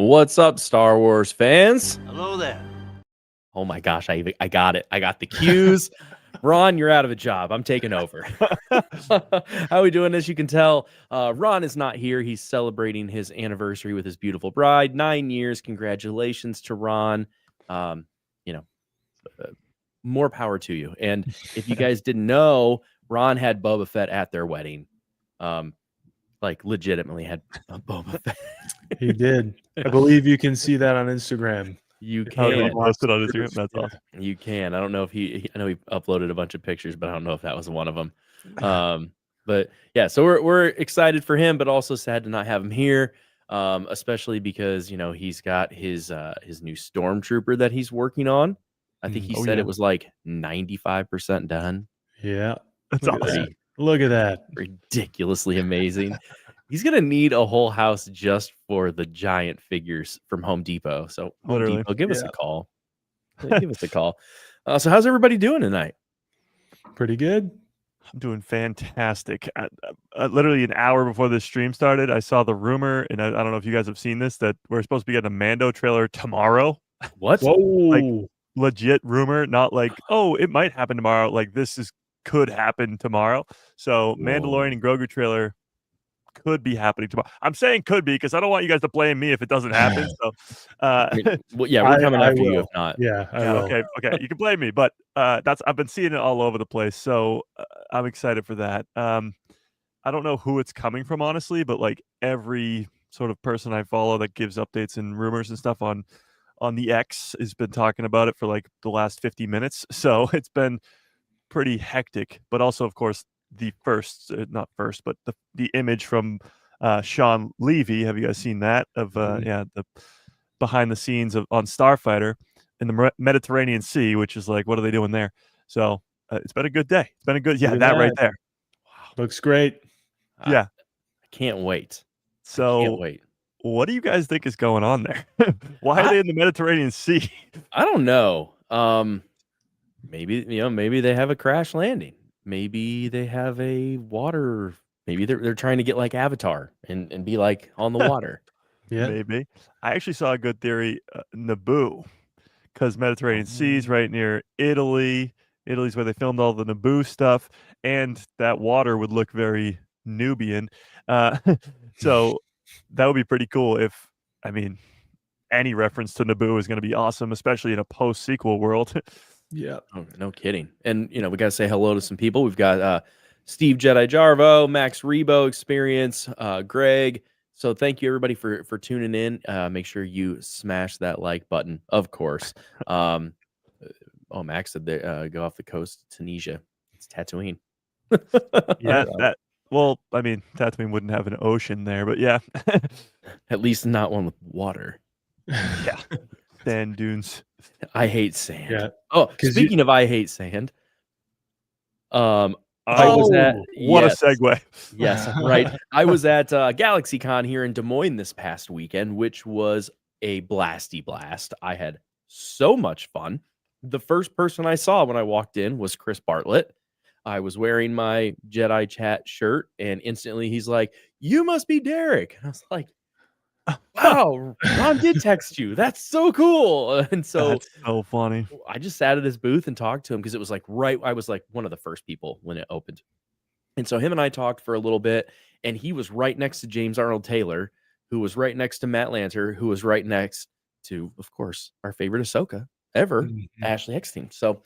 What's up, Star Wars fans? Hello there. Oh my gosh, I got it. I got the cues. Ron, you're out of a job. I'm taking over. How are we doing? As you can tell, Ron is not here. He's celebrating his anniversary with his beautiful bride. 9 years. Congratulations to Ron. You know, more power to you. And if you guys didn't know, Ron had Boba Fett at their wedding. Like legitimately had a Boba Fett. He did. I believe you can see that on Instagram. You Oh, can. he posted on Instagram. That's Yeah. awesome. You can. I don't know if I know he uploaded a bunch of pictures, but I don't know if that was one of them. But yeah, so we're excited for him, but also sad to not have him here. Especially because he's got his new stormtrooper that he's working on. I think he said it was like 95% done. Yeah. That's Look at awesome. that. Look at that. Ridiculously amazing. He's gonna need a whole house just for the giant figures from Home Depot. So Home Literally. Depot, give us a call. Give us a call. So how's everybody doing tonight? Pretty good. I'm doing fantastic. Literally an hour before this stream started, I saw the rumor, and I don't know if you guys have seen this, that we're supposed to be getting a Mando trailer tomorrow. What? Whoa. Legit rumor, not like, oh, it might happen tomorrow. Like could happen tomorrow. So Mandalorian and Grogu trailer could be happening tomorrow. I'm saying could be because I don't want you guys to blame me if it doesn't happen. So, Well, yeah, we're coming after you if not. Yeah. I yeah, will. okay. You can blame me, but I've been seeing it all over the place. So I'm excited for that. I don't know who it's coming from, honestly, but like every sort of person I follow that gives updates and rumors and stuff on the X has been talking about it for like the last 50 minutes. So it's been pretty hectic, but also, of course, the image from Sean Levy. Have you guys seen that of the behind the scenes on Starfighter in the Mediterranean Sea, which is like, what are they doing there? So it's been a good day. It's been a good, that right there. Wow. Looks great. Yeah. I can't wait. So I can't wait. What do you guys think is going on there? Why are they in the Mediterranean Sea? I don't know. Maybe they have a crash landing. Maybe they have a water. Maybe they're trying to get like Avatar and be like on the water. Yeah. Maybe. I actually saw a good theory, Naboo, because Mediterranean Sea is right near Italy. Italy's where they filmed all the Naboo stuff, and that water would look very Nubian. So that would be pretty cool if, any reference to Naboo is going to be awesome, especially in a post-sequel world. Yeah. Oh, no kidding. And we got to say hello to some people. We've got Steve Jedi Jarvo, Max Rebo Experience, Greg. So thank you everybody for tuning in. Make sure you smash that like button, of course. Max said they go off the coast to Tunisia. It's Tatooine. Yeah, Tatooine wouldn't have an ocean there, but yeah. At least not one with water. Yeah. Sand dunes. I hate sand. Yeah. Oh, speaking of I hate sand. What a segue. Yes, right. I was at GalaxyCon here in Des Moines this past weekend, which was a blasty blast. I had so much fun. The first person I saw when I walked in was Chris Bartlett. I was wearing my Jedi Chat shirt, and instantly he's like, "You must be Derek." And I was like, "Wow, Ron did text you. That's so cool." And so That's so funny. I just sat at his booth and talked to him because it was like I was like one of the first people when it opened. And so him and I talked for a little bit, and he was right next to James Arnold Taylor, who was right next to Matt Lanter, who was right next to, of course, our favorite Ahsoka ever, Ashley Eckstein. So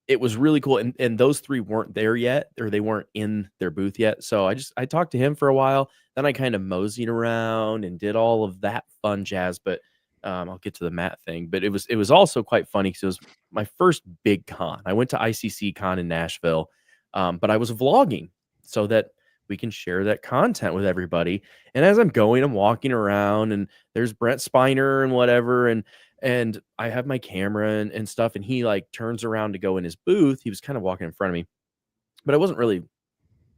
it was really cool. And those three weren't there yet, or they weren't in their booth yet. So I talked to him for a while. Then I kind of moseyed around and did all of that fun jazz. But I'll get to the Matt thing. But it was also quite funny because it was my first big con. I went to ICC Con in Nashville, but I was vlogging so that we can share that content with everybody. And as I'm going, I'm walking around, and there's Brent Spiner and whatever, and I have my camera and stuff, and he like turns around to go in his booth. He was kind of walking in front of me, but I wasn't really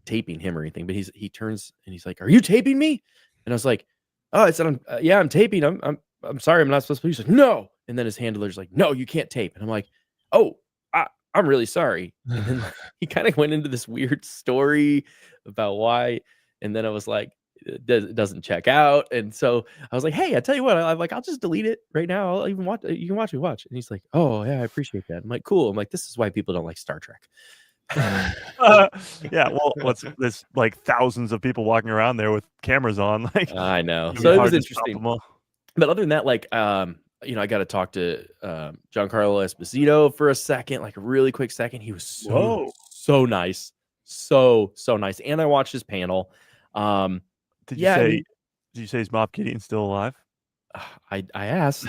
taping him or anything. But he turns and he's like, "Are you taping me?" And I was like, "Oh," I said, "Yeah, I'm taping. I'm sorry, I'm not supposed to." He's like, "No." And then his handler's like, "No, you can't tape." And I'm like, "Oh, I'm really sorry." And then he kind of went into this weird story about why. And then I was like, it doesn't check out. And so I was like, hey, I tell you what, I'm like, I'll just delete it right now. I'll even watch. You can watch me watch. And he's like, oh yeah, I appreciate that. I'm like, cool. I'm like, this is why people don't like Star Trek. Yeah, well, there's like thousands of people walking around there with cameras on. Like, I know. it'd be So it hard was to stop interesting. them all. But other than that, like, I got to talk to Giancarlo Esposito for a second, like a really quick second. He was so nice, so nice. And I watched his panel. Did you say is Moff Gideon still alive? I asked,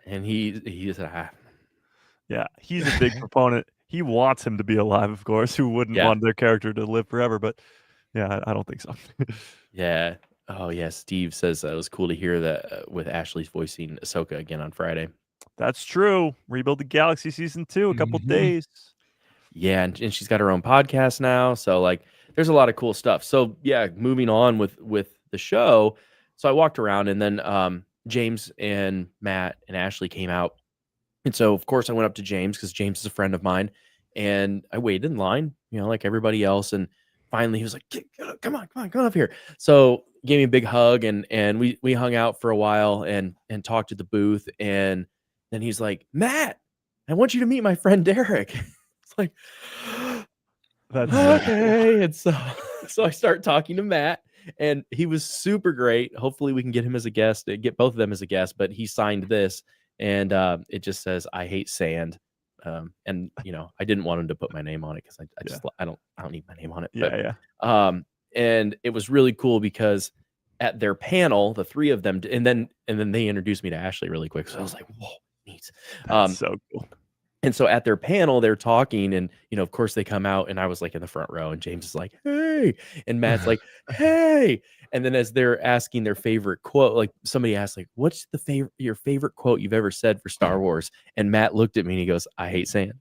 and he said, yeah, he's a big proponent. He wants him to be alive, of course. Who wouldn't want their character to live forever? But yeah, I don't think so. Yeah. Oh yeah. Steve says it was cool to hear that with Ashley's voicing Ahsoka again on Friday. That's true. Rebuild the Galaxy season 2, a couple days. Yeah, and she's got her own podcast now. So like, there's a lot of cool stuff. So yeah, moving on with the show. So I walked around, and then James and Matt and Ashley came out. And so of course I went up to James because James is a friend of mine, and I waited in line, like everybody else. And finally he was like, come on up here. So gave me a big hug, and we hung out for a while and talked at the booth. And then he's like, Matt, I want you to meet my friend Derek. It's like, that's okay. And so I start talking to Matt, and he was super great. Hopefully we can get him as a guest, get both of them as a guest. But he signed this, and it just says, I hate sand. And I didn't want him to put my name on it because I don't need my name on it. But, and it was really cool because at their panel, the three of them, and then they introduced me to Ashley really quick. So I was like, whoa, neat. That's so cool. And so at their panel, they're talking, and of course they come out, and I was like in the front row, and James is like, hey, and Matt's like, hey. And then as they're asking their favorite quote, like somebody asked, like, what's your favorite quote you've ever said for Star Wars? And Matt looked at me and he goes, I hate sand.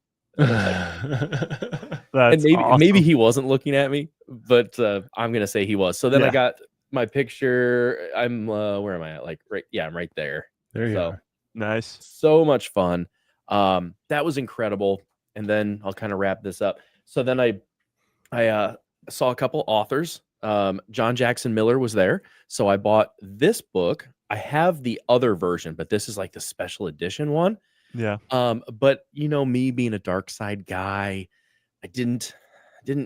And maybe he wasn't looking at me, but I'm gonna say he was. So then I got my picture. I'm where am I at? Like I'm right there. There you are. Nice. So much fun. That was incredible. And then I'll kind of wrap this up. So then I saw a couple authors. John Jackson Miller was there. So I bought this book. I have the other version, but this is like the special edition one. Yeah. But me being a dark side guy, I didn't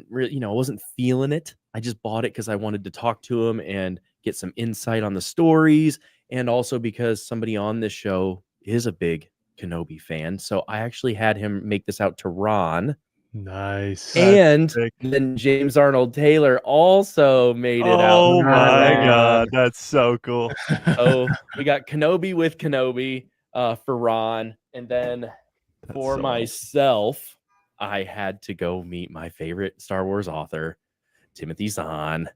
really, I wasn't feeling it. I just bought it because I wanted to talk to him and get some insight on the stories. And also because somebody on this show is a big Kenobi fan. So I actually had him make this out to Ron. Nice. And then James Arnold Taylor also made it out. Oh my God. That's so cool. So we got Kenobi with Kenobi for Ron. And then for myself, I had to go meet my favorite Star Wars author, Timothy Zahn.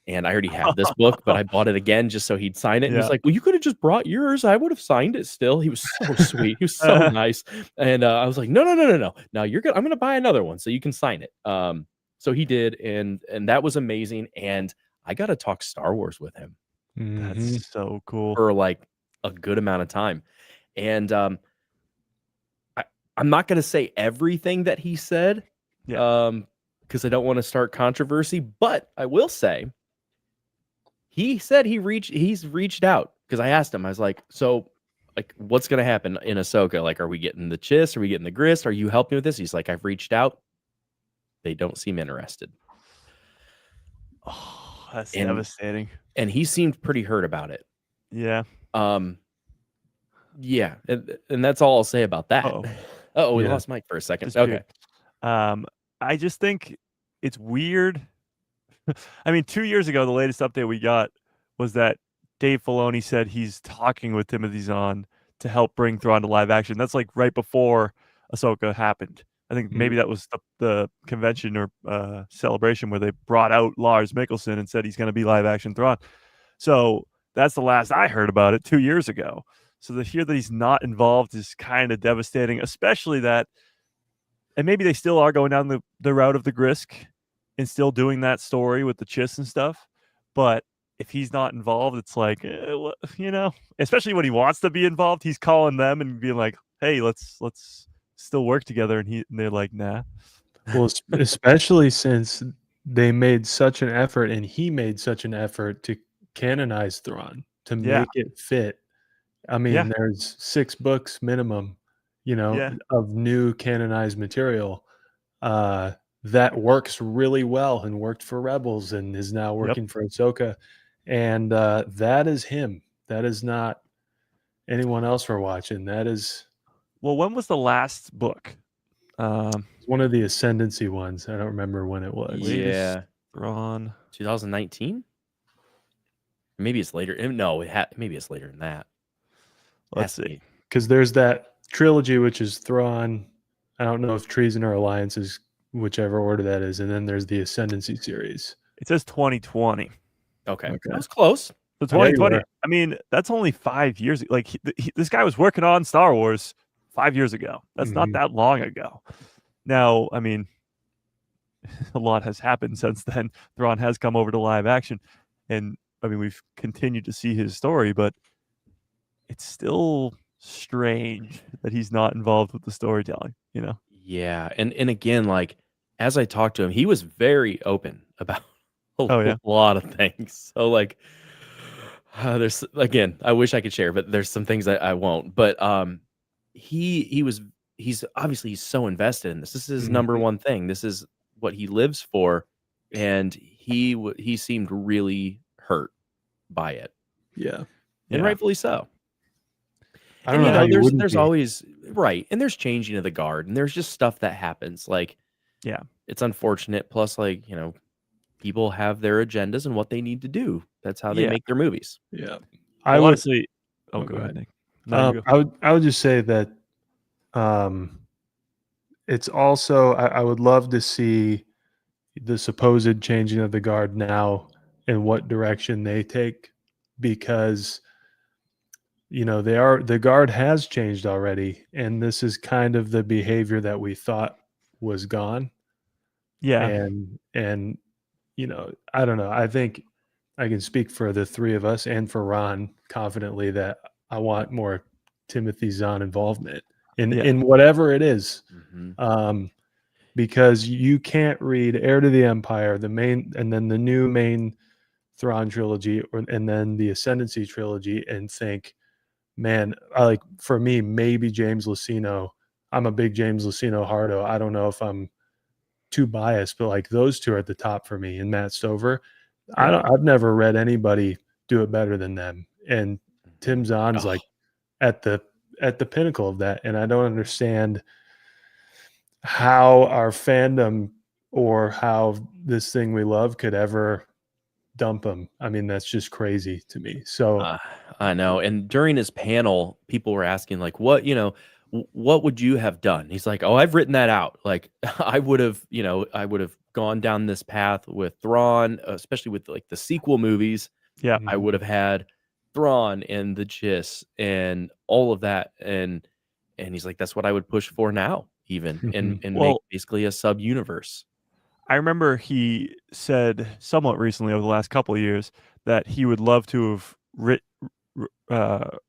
And I already have this book, but I bought it again just so he'd sign it. And he's like, well, you could have just brought yours. I would have signed it still. He was so sweet. He was so nice. And I was like, no. Now you're good. I'm going to buy another one so you can sign it. So he did. And that was amazing. And I got to talk Star Wars with him. That's so cool. For like a good amount of time. And I'm not going to say everything that he said because I don't want to start controversy, but I will say, he said he's reached out because I asked him, I was like, so like, what's going to happen in Ahsoka? Like, are we getting the chiss? Are we getting the grist? Are you helping with this? He's like, I've reached out. They don't seem interested. Oh, that's devastating. And he seemed pretty hurt about it. Yeah. Yeah. And that's all I'll say about that. Oh, we lost Mike for a second. Okay. I just think it's weird. I mean, 2 years ago, the latest update we got was that Dave Filoni said he's talking with Timothy Zahn to help bring Thrawn to live action. That's like right before Ahsoka happened. I think maybe that was the convention or celebration where they brought out Lars Mikkelsen and said he's going to be live action Thrawn. So that's the last I heard about it 2 years ago. So to hear that he's not involved is kind of devastating, especially that, and maybe they still are going down the route of the Grisk and still doing that story with the Chiss and stuff. But if he's not involved, it's like, especially when he wants to be involved, he's calling them and being like, hey, let's still work together. And they're like, nah. Well, especially since they made such an effort, and he made such an effort to canonize Thrawn, to Yeah. make it fit. I mean, Yeah. there's 6 books minimum, Yeah. of new canonized material that works really well and worked for Rebels and is now Yep. working for Ahsoka. And that is him. That is not anyone else we're watching. That is Well, when was the last book? one of the Ascendancy ones. I don't remember when it was. Latest Yeah, Thrawn. 2019. Maybe it's later. No, maybe it's later than that. Let's Has to see. be. Because there's that trilogy, which is Thrawn. I don't know if Treason or Alliance is whichever order that is. And then there's the Ascendancy series. It says 2020. Okay, Okay. that was close. So Yeah, you 2020. were. I mean, that's only 5 years. Like this guy was working on Star Wars 5 years ago. That's not Mhm. that long ago. Now, I mean, a lot has happened since then. Thrawn has come over to live action, and I mean, we've continued to see his story, but it's still strange that he's not involved with the storytelling. Yeah, and again, like as I talked to him, he was very open about a Oh, yeah. lot of things. So like, there's again, I wish I could share, but there's some things that I won't. But he's obviously he's so invested in this. This is his number Mhm. one thing. This is what he lives for, and he seemed really hurt by it, Yeah. and Yeah. rightfully so. I And don't know how you wouldn't there's be. always right, and there's changing of the guard, and there's just stuff that happens. Like, Yeah. it's unfortunate. Plus, like people have their agendas and what they need to do. That's how they Yeah. make their movies. Yeah. Well, honestly, Oh, go go ahead, ahead. Nick. No, you go. I would just say that it's also I would love to see the supposed changing of the guard now and what direction they take, because the guard has changed already, and this is kind of the behavior that we thought was gone. Yeah. And I don't know. I think I can speak for the three of us and for Ron confidently that I want more Timothy Zahn involvement in whatever it is. Mhm. Because you can't read Heir to the Empire, the main, and then the new main Thrawn trilogy, and then the Ascendancy trilogy, and think, man, for me, maybe James Luceno. I'm a big James Luceno hardo. I don't know if I'm too biased, but like those two are at the top for me. And Matt Stover, Yeah. I've never read anybody do it better than them. And Tim Zahn's Oh, like at the pinnacle of that. And I don't understand how our fandom or how this thing we love could ever dump him. I mean, that's just crazy to me. So I know. And during his panel, people were asking, like, what would you have done? He's like, oh, I've written that out. Like, I would have gone down this path with Thrawn, especially with like the sequel movies. Yeah. I would have had Thrawn and the Chiss and all of that. And he's like, that's what I would push for now, even and make Well, basically a sub universe. I remember he said somewhat recently over the last couple of years that he would love to have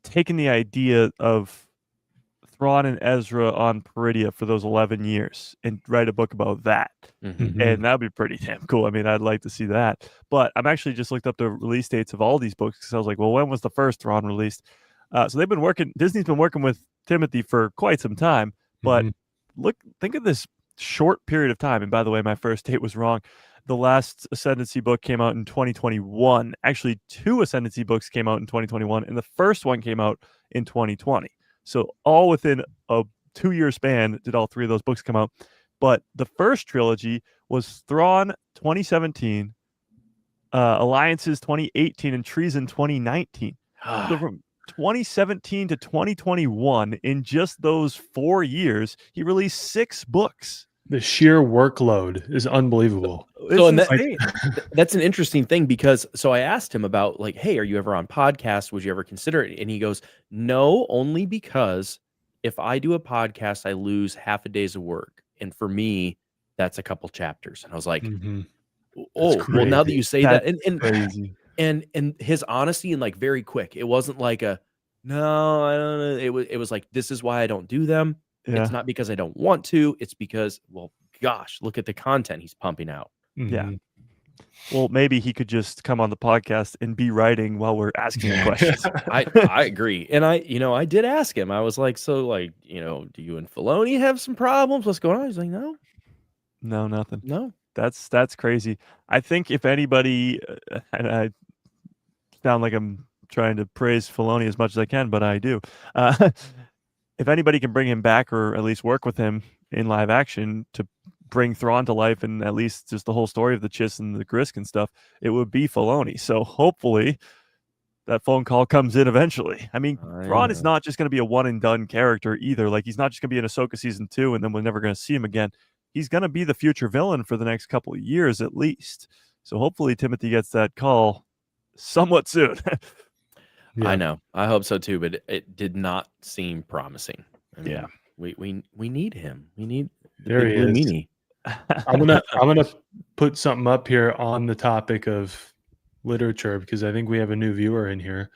taken the idea of Thrawn and Ezra on Peridia for those 11 years and write a book about that. Mhm. And that'd be pretty damn cool. I mean, I'd like to see that. But I'm actually just looked up the release dates of all these books because I was like, well, when was the first Thrawn released? So Disney's been working with Timothy for quite some time. But think of this short period of time. And by the way, my first date was wrong. The last Ascendancy book came out in 2021. Actually, 2 Ascendancy books came out in 2021, and the first one came out in 2020. So all within a 2-year span did all 3 of those books come out. But the first trilogy was Thrawn 2017, Alliances 2018, and Treason 2019. So from 2017 to 2021, in just those 4 years, he released 6 books. The sheer workload is unbelievable. So, and insane. that's an interesting thing because I asked him about like, hey, are you ever on podcast? Would you ever consider it? And he goes, no, only because if I do a podcast, I lose half a day's of work. And for me, that's a couple chapters. And I was like, oh, well, now that you say that, and crazy. And his honesty and like very quick, it wasn't like no, I don't know. It was like, this is why I don't do them. Yeah. It's not because I don't want to. It's because, well, gosh, look at the content he's pumping out. Yeah. Mhm. Well, maybe he could just come on the podcast and be writing while we're asking him questions. I agree. And I did ask him. I was like, so like, do you and Filoni have some problems? What's going on? He's like, no, No, nothing. no. That's crazy. I think if anybody, and I sound like I'm trying to praise Filoni as much as I can, but I do. If anybody can bring him back or at least work with him in live action to bring Thrawn to life and at least just the whole story of the Chiss and the Grisk and stuff, it would be Filoni. So hopefully that phone call comes in eventually. I mean, Thrawn is not just going to be a one and done character either. Like, he's not just going to be in Ahsoka season 2 and then we're never going to see him again. He's going to be the future villain for the next couple of years at least. So hopefully Timothy gets that call somewhat soon. Yeah. I know. I hope so too, but it did not seem promising. I mean, Yeah. we need him. We need the There big he blue is. meanie. I'm gonna put something up here on the topic of literature because I think we have a new viewer in here.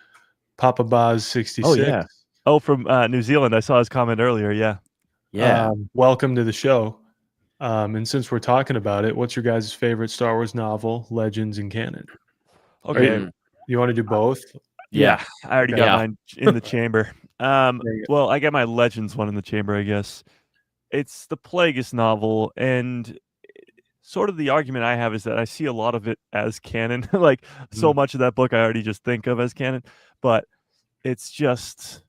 Papa Boz 66. Oh, yeah. Oh, from New Zealand. I saw his comment earlier. Yeah. Yeah. Welcome to the show. And since we're talking about it, what's your guys' favorite Star Wars novel, Legends, and canon? Okay. You want to do both? Yeah. I already Okay. got mine in the chamber. There you go. Well, I got my Legends one in the chamber, I guess. It's the Plagueis novel, and sort of the argument I have is that I see a lot of it as canon. Like, so much of that book I already just think of as canon, but it's just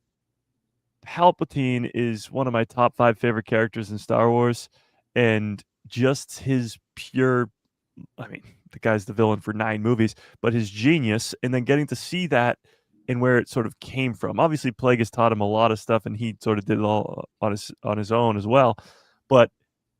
Palpatine is one of my top 5 favorite characters in Star Wars, and just his pure, I mean, the guy's the villain for 9 movies, but his genius, and then getting to see that and where it sort of came from. Obviously, Plagueis taught him a lot of stuff, and he sort of did it all on his own as well. But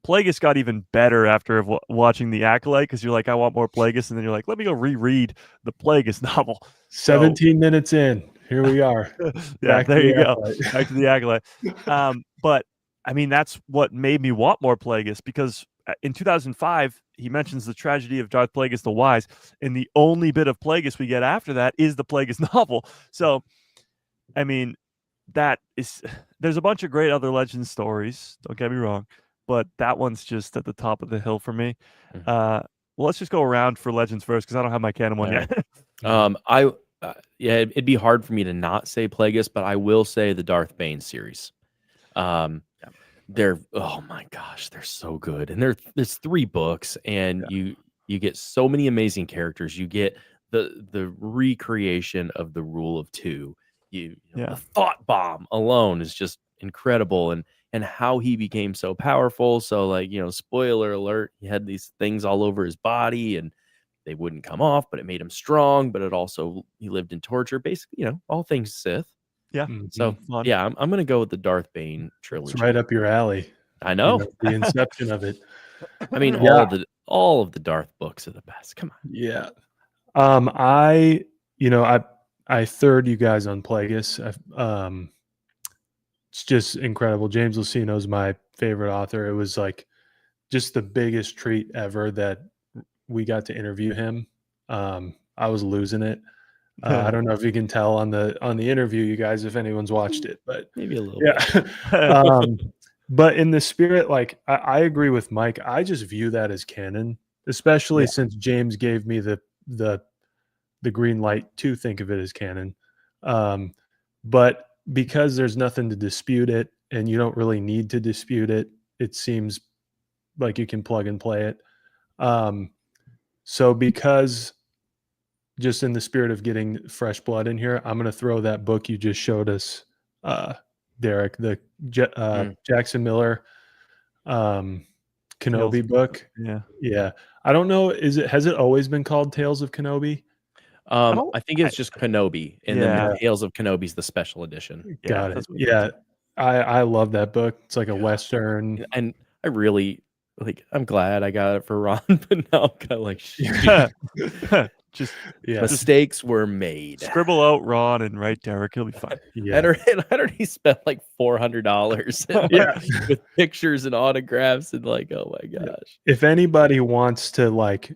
Plagueis got even better after watching The Acolyte, because you're like, I want more Plagueis, and then you're like, let me go reread the Plagueis novel. 17 minutes in. Here we are. Yeah, Back to there The you go. Acolyte. Back to The Acolyte. But I mean, that's what made me want more Plagueis, because in 2005, he mentions the tragedy of Darth Plagueis the Wise, and the only bit of Plagueis we get after that is the Plagueis novel. So, I mean, there's a bunch of great other Legend stories, don't get me wrong, but that one's just at the top of the hill for me. Well, let's just go around for Legends first, because I don't have my canon one yet. It'd be hard for me to not say Plagueis, but I will say the Darth Bane series. They're, oh my gosh, they're so good, and there's 3 books, and you get so many amazing characters. You get the recreation of the Rule of 2. The thought bomb alone is just incredible, and how he became so powerful. So, like, spoiler alert, he had these things all over his body, and they wouldn't come off, but it made him strong. But it also, he lived in torture, basically, all things Sith. Yeah. So Fun. yeah, I'm gonna go with the Darth Bane trilogy. It's right up your alley. I know. The inception of it. I mean, all of the Darth books are the best. Come on. Yeah. I third you guys on Plagueis. It's just incredible. James Luceno is my favorite author. It was like just the biggest treat ever that we got to interview him. I was losing it. I don't know if you can tell on the interview, you guys, if anyone's watched it, but maybe a little bit. But in the spirit, like I agree with Mike. I just view that as canon, especially since James gave me the green light to think of it as canon. But because there's nothing to dispute it, and you don't really need to dispute it, it seems like you can plug and play it. So because, just in the spirit of getting fresh blood in here, I'm going to throw that book you just showed us, Derek, the Jackson Miller Kenobi book. Yeah. I don't know. Has it always been called Tales of Kenobi? I think it's just Kenobi, and then the Tales of Kenobi is the special edition. Got it. Yeah. I love that book. It's like a Western. And I really, I'm glad I got it for Ron, but now I'm kind of like, just mistakes were made. Scribble out Ron and write Derek. He'll be fine. I'd already spent like $400 with pictures and autographs, and like, oh my gosh. If anybody wants to like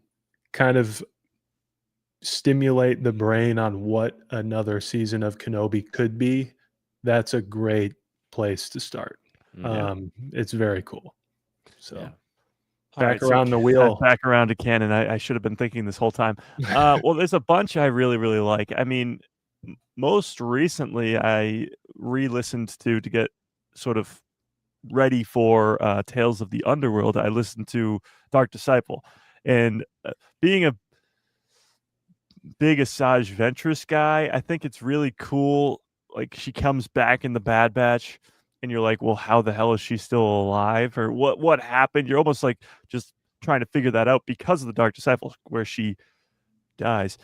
kind of stimulate the brain on what another season of Kenobi could be, that's a great place to start. It's very cool. So Back around the wheel. Back around to canon. I should have been thinking this whole time. Well, there's a bunch I really, really like. I mean, most recently I re-listened to get sort of ready for Tales of the Underworld. I listened to Dark Disciple, and being a big Asajj Ventress guy, I think it's really cool. Like, she comes back in the Bad Batch, and you're like, well, how the hell is she still alive? Or what happened? You're almost like just trying to figure that out because of the Dark Disciple, where she dies.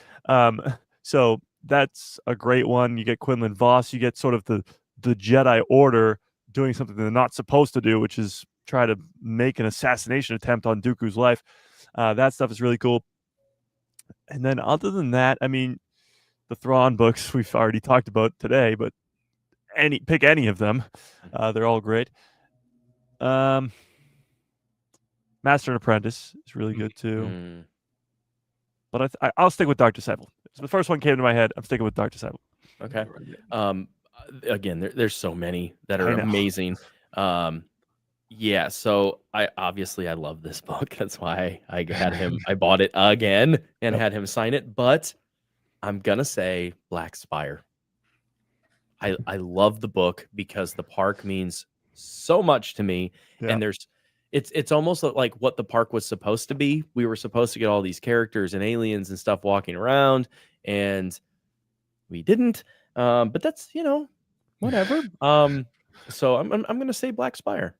So that's a great one. You get Quinlan Voss. You get sort of the Jedi Order doing something they're not supposed to do, which is try to make an assassination attempt on Dooku's life. That stuff is really cool. And then other than that, I mean, the Thrawn books we've already talked about today, but pick any of them. They're all great. Master and Apprentice is really good too. But I'll stick with Dark Disciple. So the first one came to my head. I'm sticking with Dark Disciple. Okay. Again, there's so many that are amazing. Yeah, so I love this book. That's why I had him. I bought it again and had him sign it. But I'm gonna say Black Spire. I love the book because the park means so much to me, and it's almost like what the park was supposed to be. We were supposed to get all these characters and aliens and stuff walking around, and we didn't. But that's whatever. So I'm gonna say Black Spire.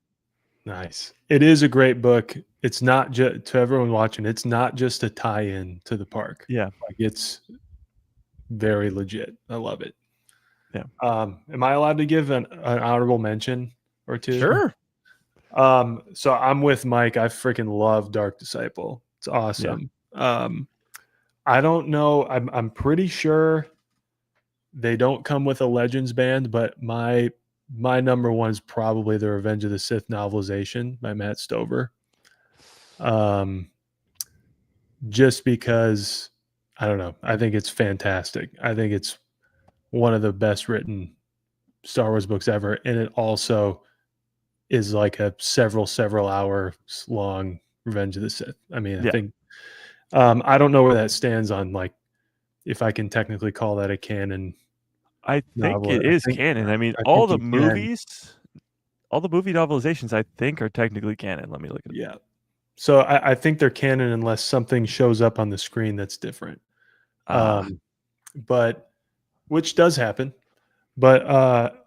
Nice. It is a great book. It's not just to everyone watching. It's not just a tie-in to the park. Yeah, like it's very legit. I love it. Yeah. Am I allowed to give an honorable mention or two? Sure. So I'm with Mike. I freaking love Dark Disciple. It's awesome. Yeah. I don't know. I'm pretty sure they don't come with a Legends band, but my number one is probably the Revenge of the Sith novelization by Matt Stover. Just because, I don't know, I think it's fantastic. I think it's one of the best written Star Wars books ever, and it also is like a several hours long Revenge of the Sith. I mean, I think I don't know where that stands on, like, if I can technically call that a canon. I think it is canon. I mean, all the movie novelizations I think are technically canon. Let me look at it. Yeah. So I think they're canon unless something shows up on the screen that's different. But which does happen. But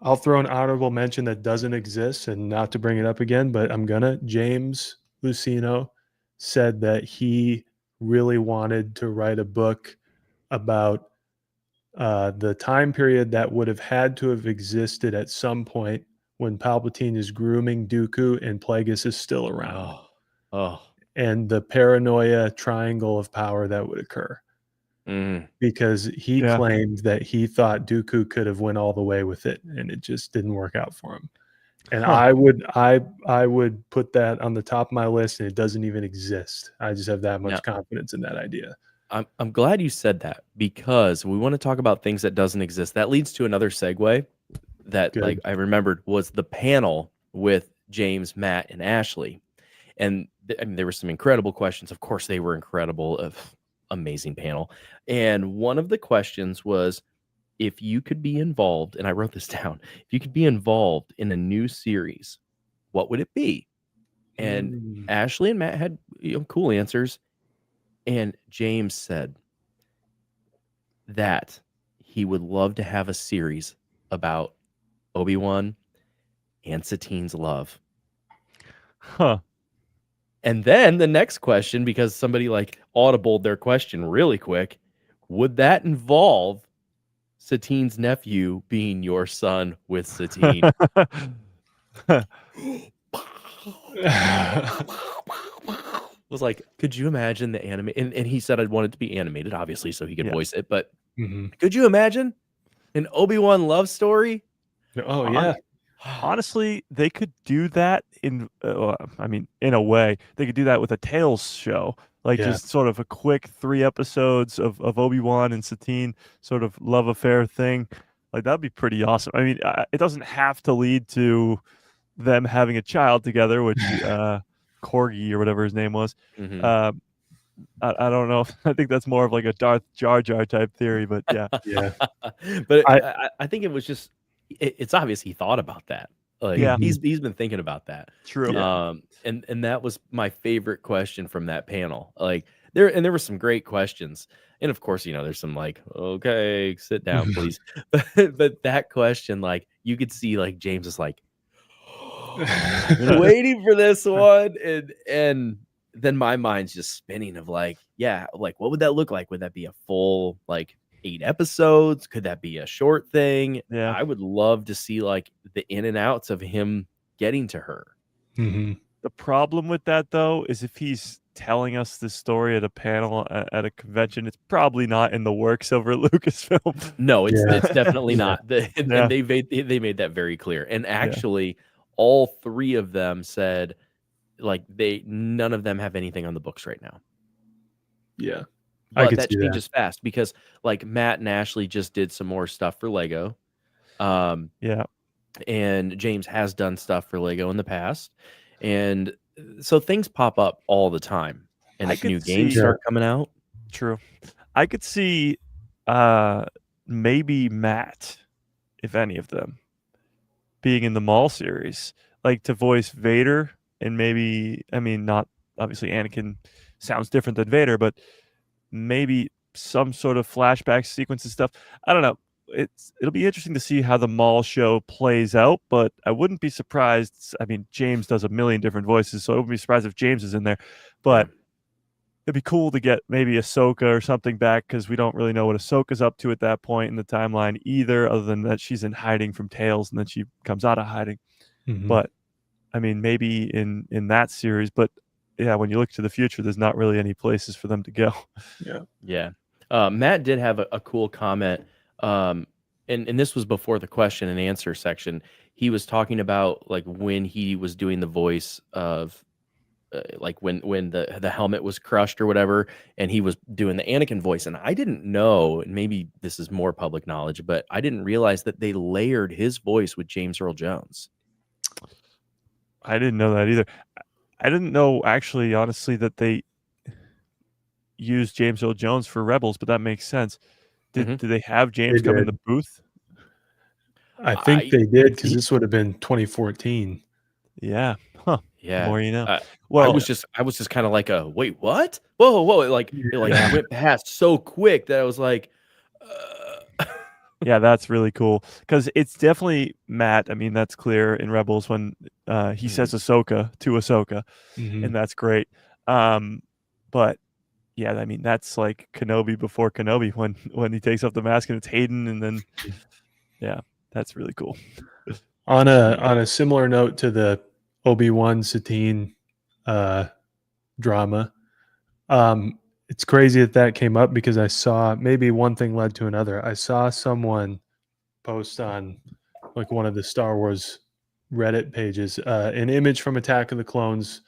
I'll throw an honorable mention that doesn't exist, and not to bring it up again, but I'm gonna. James Lucino said that he really wanted to write a book about the time period that would have had to have existed at some point when Palpatine is grooming Dooku and Plagueis is still around. And the paranoia triangle of power that would occur. Because he claimed that he thought Dooku could have went all the way with it, and it just didn't work out for him. And I would put that on the top of my list, and it doesn't even exist. I just have that much confidence in that idea. I'm glad you said that, because we want to talk about things that doesn't exist. That leads to another segue that like I remembered was the panel with James, Matt, and Ashley. And I mean, there were some incredible questions. Of course, they were incredible. Amazing panel. And one of the questions was, if you could be involved, and I wrote this down, if you could be involved in a new series, what would it be? And Ashley and Matt had cool answers. And James said that he would love to have a series about Obi-Wan and Satine's love. And then the next question, because somebody like audibled their question really quick, would that involve Satine's nephew being your son with Satine? Was like, could you imagine the anime? And he said I'd want it to be animated, obviously, so he could voice it. But could you imagine an Obi-Wan love story? Oh, yeah. Honestly, they could do that in a way. They could do that with a Tales show. Like just sort of a quick 3 episodes of Obi-Wan and Satine sort of love affair thing. Like, that'd be pretty awesome. I mean, it doesn't have to lead to them having a child together, which Corgi or whatever his name was. Mhm. I don't know. I think that's more of like a Darth Jar Jar type theory, but yeah. Yeah. But I I think it was just it's obvious he thought about that. Like Yeah. Mhm. he's been thinking about that. True. Yeah. And that was my favorite question from that panel. Like there were some great questions. And of course, there's some like, okay, sit down, please. But that question, like you could see like James is like, I've been waiting for this one. And then my mind's just spinning of like, yeah, like what would that look like? Would that be a full like 8 episodes? Could that be a short thing? Yeah. I would love to see like the in and outs of him getting to her. Mhm. The problem with that, though, is if he's telling us this story at a panel at a convention, it's probably not in the works over at Lucasfilm. No, it's Yeah. definitely Yeah. not. And Yeah. they made that very clear. And actually, all 3 of them said like none of them have anything on the books right now. Yeah. I But could that see that. changes fast because like Matt and Ashley just did some more stuff for Lego. Yeah. And James has done stuff for Lego in the past. And so things pop up all the time. And I if new could games see- start coming out, True. I could see maybe Matt, if any of them, being in the Maul series, like to voice Vader, and maybe, I mean, not obviously Anakin sounds different than Vader, but maybe some sort of flashback sequence and stuff. I don't know. It'll be interesting to see how the Maul show plays out, but I wouldn't be surprised. I mean, James does a million different voices, so I wouldn't be surprised if James is in there. But it'd be cool to get maybe Ahsoka or something back, because we don't really know what Ahsoka's up to at that point in the timeline either, other than that she's in hiding from Tales and then she comes out of hiding. Mhm. But I mean, maybe in that series, but yeah, when you look to the future, there's not really any places for them to go. yeah. Matt did have a cool comment. And this was before the question and answer section. He was talking about like when he was doing the voice of like when the helmet was crushed or whatever, and he was doing the Anakin voice. And I didn't know, and maybe this is more public knowledge, but I didn't realize that they layered his voice with James Earl Jones. I didn't know that either. I didn't know, actually, honestly, that they used James Earl Jones for Rebels, but that makes sense. Did they have James come in did. the booth? I think they did, because this would have been 2014. Yeah. Huh. Yeah. The more you know. I was just kind of like wait, what? Whoa. It went past so quick that I was like, yeah, that's really cool, because it's definitely Matt. I mean, that's clear in Rebels when he says Ahsoka to Ahsoka, Mhm. and that's great. But yeah, I mean, that's like Kenobi before Kenobi when he takes off the mask and it's Hayden, and then yeah, that's really cool. On a similar note to the Obi-Wan Satine drama, it's crazy that came up, because I saw, maybe one thing led to another. I saw someone post on like one of the Star Wars Reddit pages an image from Attack of the Clones,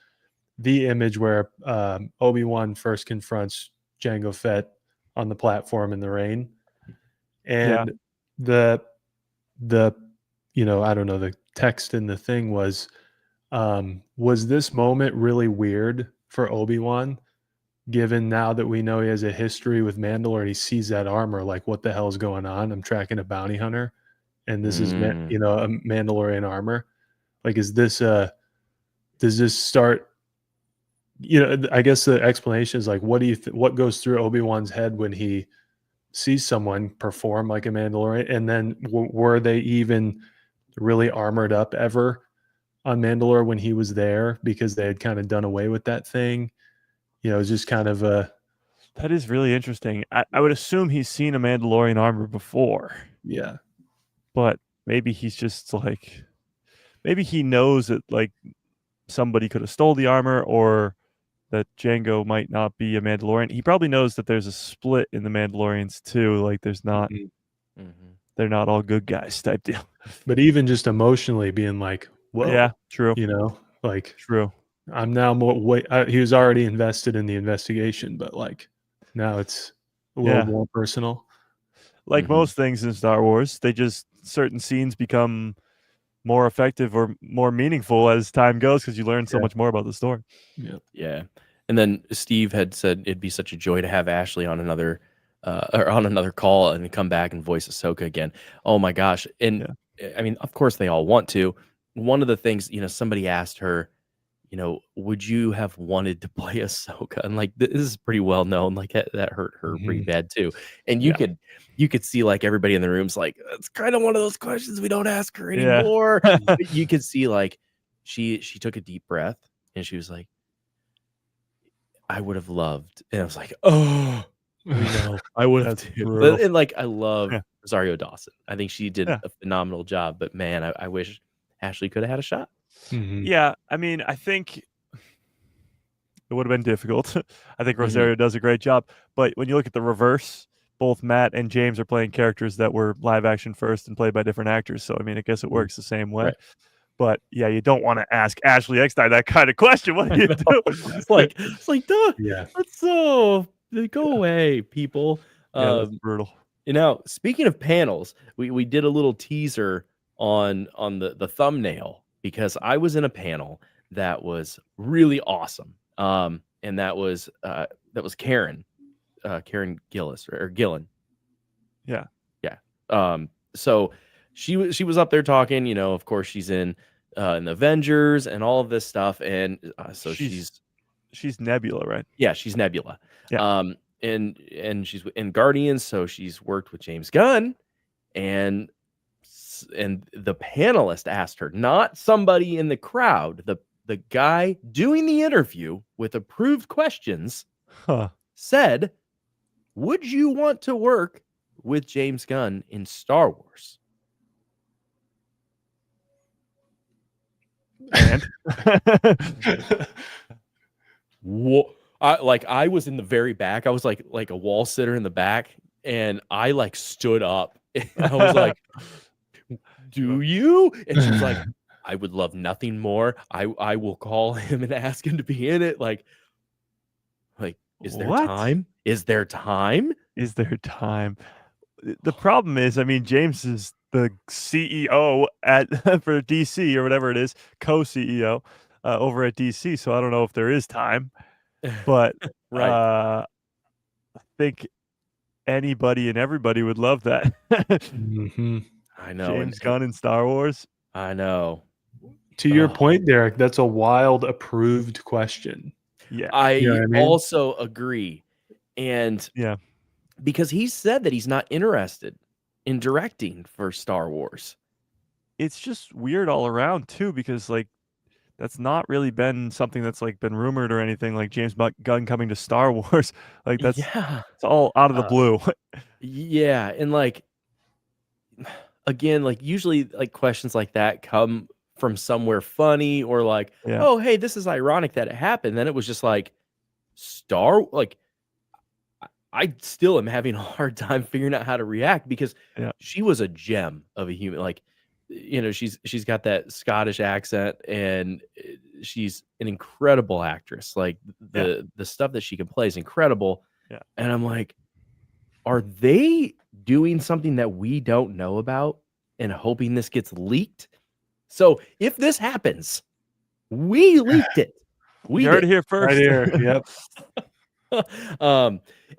the image where Obi-Wan first confronts Jango Fett on the platform in the rain, and the I don't know, the text in the thing was this moment really weird for Obi-Wan, given now that we know he has a history with Mandalore and he sees that armor, like, what the hell is going on? I'm tracking a bounty hunter, and this is a Mandalorian armor. Like, is this does this start, I guess the explanation is like, what do you what goes through Obi-Wan's head when he sees someone perform like a Mandalorian? And then were they even really armored up ever on Mandalore when he was there, because they had kind of done away with that thing? It's just kind of a... That is really interesting. I would assume he's seen a Mandalorian armor before. Yeah. But maybe he's just like, maybe he knows that like somebody could have stole the armor, or that Jango might not be a Mandalorian. He probably knows that there's a split in the Mandalorians too. Like there's not, they're not all good guys type deal. But even just emotionally being like, whoa. Yeah, true. Like, true. I'm now more he was already invested in the investigation, but like now it's a little more personal. Like most things in Star Wars, they just, certain scenes become more effective or more meaningful as time goes because you learn so Yeah. much more about the story. Yeah. And then Steve had said it'd be such a joy to have Ashley on another call and come back and voice Ahsoka again. Oh my gosh. And I mean, of course they all want to. One of the things, somebody asked her, would you have wanted to play Ahsoka? And like this is pretty well known. Like that hurt her pretty bad too. And you could see like everybody in the room's like, it's kind of one of those questions we don't ask her anymore. But you could see like she took a deep breath and she was like, I would have loved. And I was like, oh, we know. I would have too. brutal. And like I love Rosario Dawson. I think she did Yeah. a phenomenal job. But man, I wish Ashley could have had a shot. Yeah, I mean, I think it would have been difficult. I think Rosario does a great job. But when you look at the reverse, both Matt and James are playing characters that were live action first and played by different actors. So, I mean, I guess it works the same way. Right. But yeah, you don't want to ask Ashley Eckstein that kind of question. What do you do? It's like, duh, let's go away, people. That's brutal. Speaking of panels, we did a little teaser on the thumbnail because I was in a panel that was really awesome. And that was Karen Gillis or Gillan. Yeah. So she was up there talking, of course she's in the Avengers and all of this stuff. And so she's Nebula, right? Yeah, she's Nebula. Yeah. And she's in Guardians, so she's worked with James Gunn, and the panelist asked her, not somebody in the crowd, the guy doing the interview with approved questions, said, would you want to work with James Gunn in Star Wars? And I was in the very back. I was like a wall sitter in the back, and I like stood up. And I was like, do you? And she was like, I would love nothing more. I will call him and ask him to be in it. Like, is there time? Is there time? Is there time? The problem is, I mean, James is the CEO for DC or whatever it is, co-CEO over at DC. So I don't know if there is time, but right. I think anybody and everybody would love that. I know. James Gunn in Star Wars. I know. To your point, Derek, that's a wild approved question. Yeah. I also agree. And because he said that he's not interested in directing for Star Wars. It's just weird all around too, because like that's not really been something that's like been rumored or anything, like James Gunn coming to Star Wars. Like it's all out of the blue. Yeah. And like, again, like usually like questions like that come from somewhere funny or like, oh, hey, this is ironic that it happened. Then it was just like I still am having a hard time figuring out how to react because she was a gem of a human. Like, she's got that Scottish accent and she's an incredible actress. Like the stuff that she can play is incredible. Yeah. And I'm like, are they doing something that we don't know about and hoping this gets leaked? So if this happens, we leaked it. We heard it here first. Right here. Yep.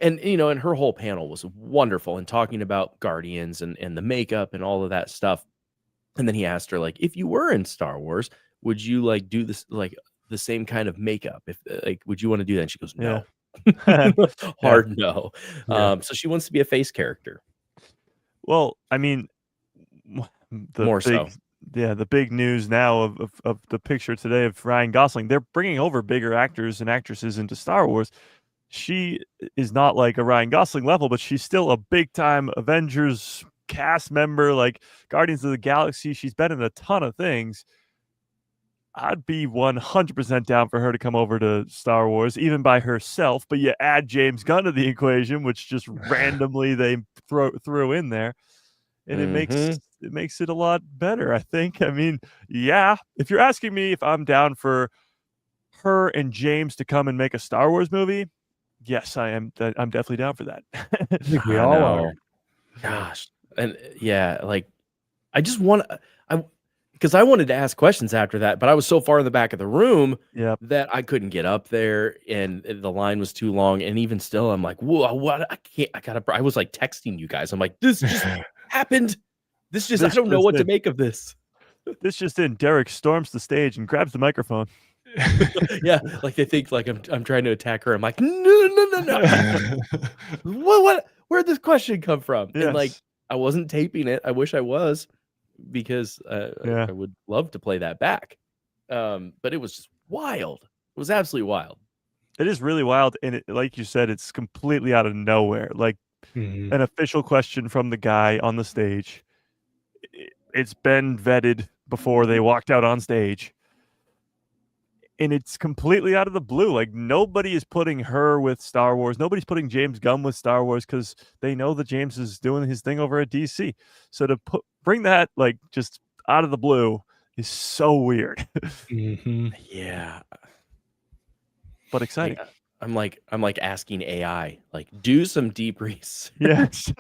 And and her whole panel was wonderful and talking about Guardians and the makeup and all of that stuff. And then he asked her, like, if you were in Star Wars, would you like do this, like the same kind of makeup? If like, would you want to do that? And she goes, no. Hard no. So she wants to be a face character. Well, I mean, the big news now of the picture today of Ryan Gosling, they're bringing over bigger actors and actresses into Star Wars. She is not like a Ryan Gosling level, but she's still a big time Avengers cast member, like Guardians of the Galaxy. She's been in a ton of things. I'd be 100% down for her to come over to Star Wars, even by herself. But you add James Gunn to the equation, which just randomly they threw in there, and it makes it a lot better, I think. I mean, if you're asking me if I'm down for her and James to come and make a Star Wars movie, yes, I am. I'm definitely down for that. I think we all are. Gosh, and like I just want because I wanted to ask questions after that, but I was so far in the back of the room Yep. that I couldn't get up there, and the line was too long. And even still, I'm like, whoa, what? I can't. I was like texting you guys. I'm like, this just happened. I don't know what to make of this. This just in. Derek storms the stage and grabs the microphone. Yeah, like they think like I'm trying to attack her. I'm like, no. What? Where'd this question come from? Yes. And like, I wasn't taping it. I wish I was, because I would love to play that back. But it was just wild. It was absolutely wild. It is really wild, and like you said, it's completely out of nowhere. Like an official question from the guy on the stage. It's been vetted before they walked out on stage. And it's completely out of the blue. Like, nobody is putting her with Star Wars. Nobody's putting James Gunn with Star Wars because they know that James is doing his thing over at DC. So to bring that like just out of the blue is so weird. Yeah, but exciting. I'm like asking AI, like, do some deep research. Yes.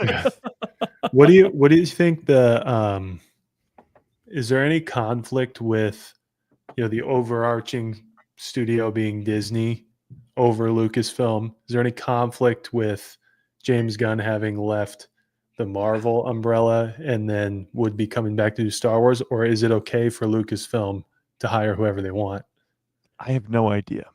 What do you think is there any conflict with, the overarching studio being Disney over Lucasfilm? Is there any conflict with James Gunn having left the Marvel umbrella and then would be coming back to do Star Wars, or is it okay for Lucasfilm to hire whoever they want? I have no idea.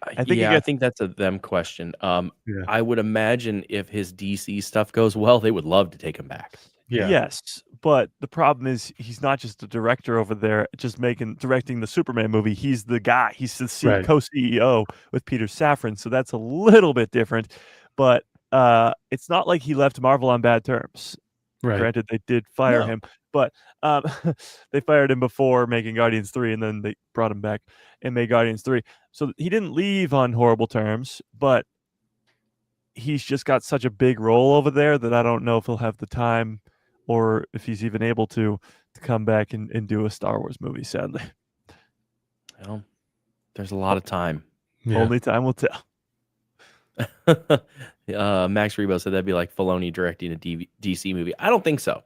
I think that's a them question. I would imagine if his DC stuff goes well, they would love to take him back. Yeah. Yes, but the problem is he's not just a director over there, just directing the Superman movie. He's the guy. He's the co-CEO with Peter Safran, so that's a little bit different. But it's not like he left Marvel on bad terms. Right. Granted, they did fire him, but they fired him before making Guardians 3, and then they brought him back and made Guardians 3. So he didn't leave on horrible terms, but he's just got such a big role over there that I don't know if he'll have the time or if he's even able to come back and do a Star Wars movie, sadly. Well, there's a lot of time. Yeah. Only time will tell. Max Rebo said that'd be like Filoni directing a DC movie. I don't think so.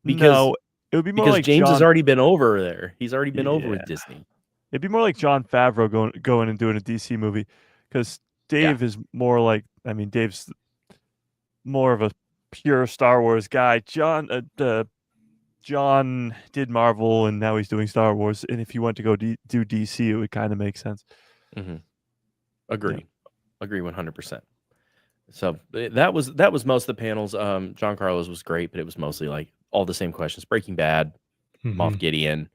Because it would be more like James has already been over there. He's already been over with Disney. It'd be more like Jon Favreau going and doing a DC movie, because Dave is more like, Dave's more of a pure Star Wars guy. John did Marvel, and now he's doing Star Wars. And if he went to go do DC, it would kind of make sense. Agree 100%. So that was most of the panels. John Carlos was great, but it was mostly like all the same questions. Breaking Bad, Moff Gideon.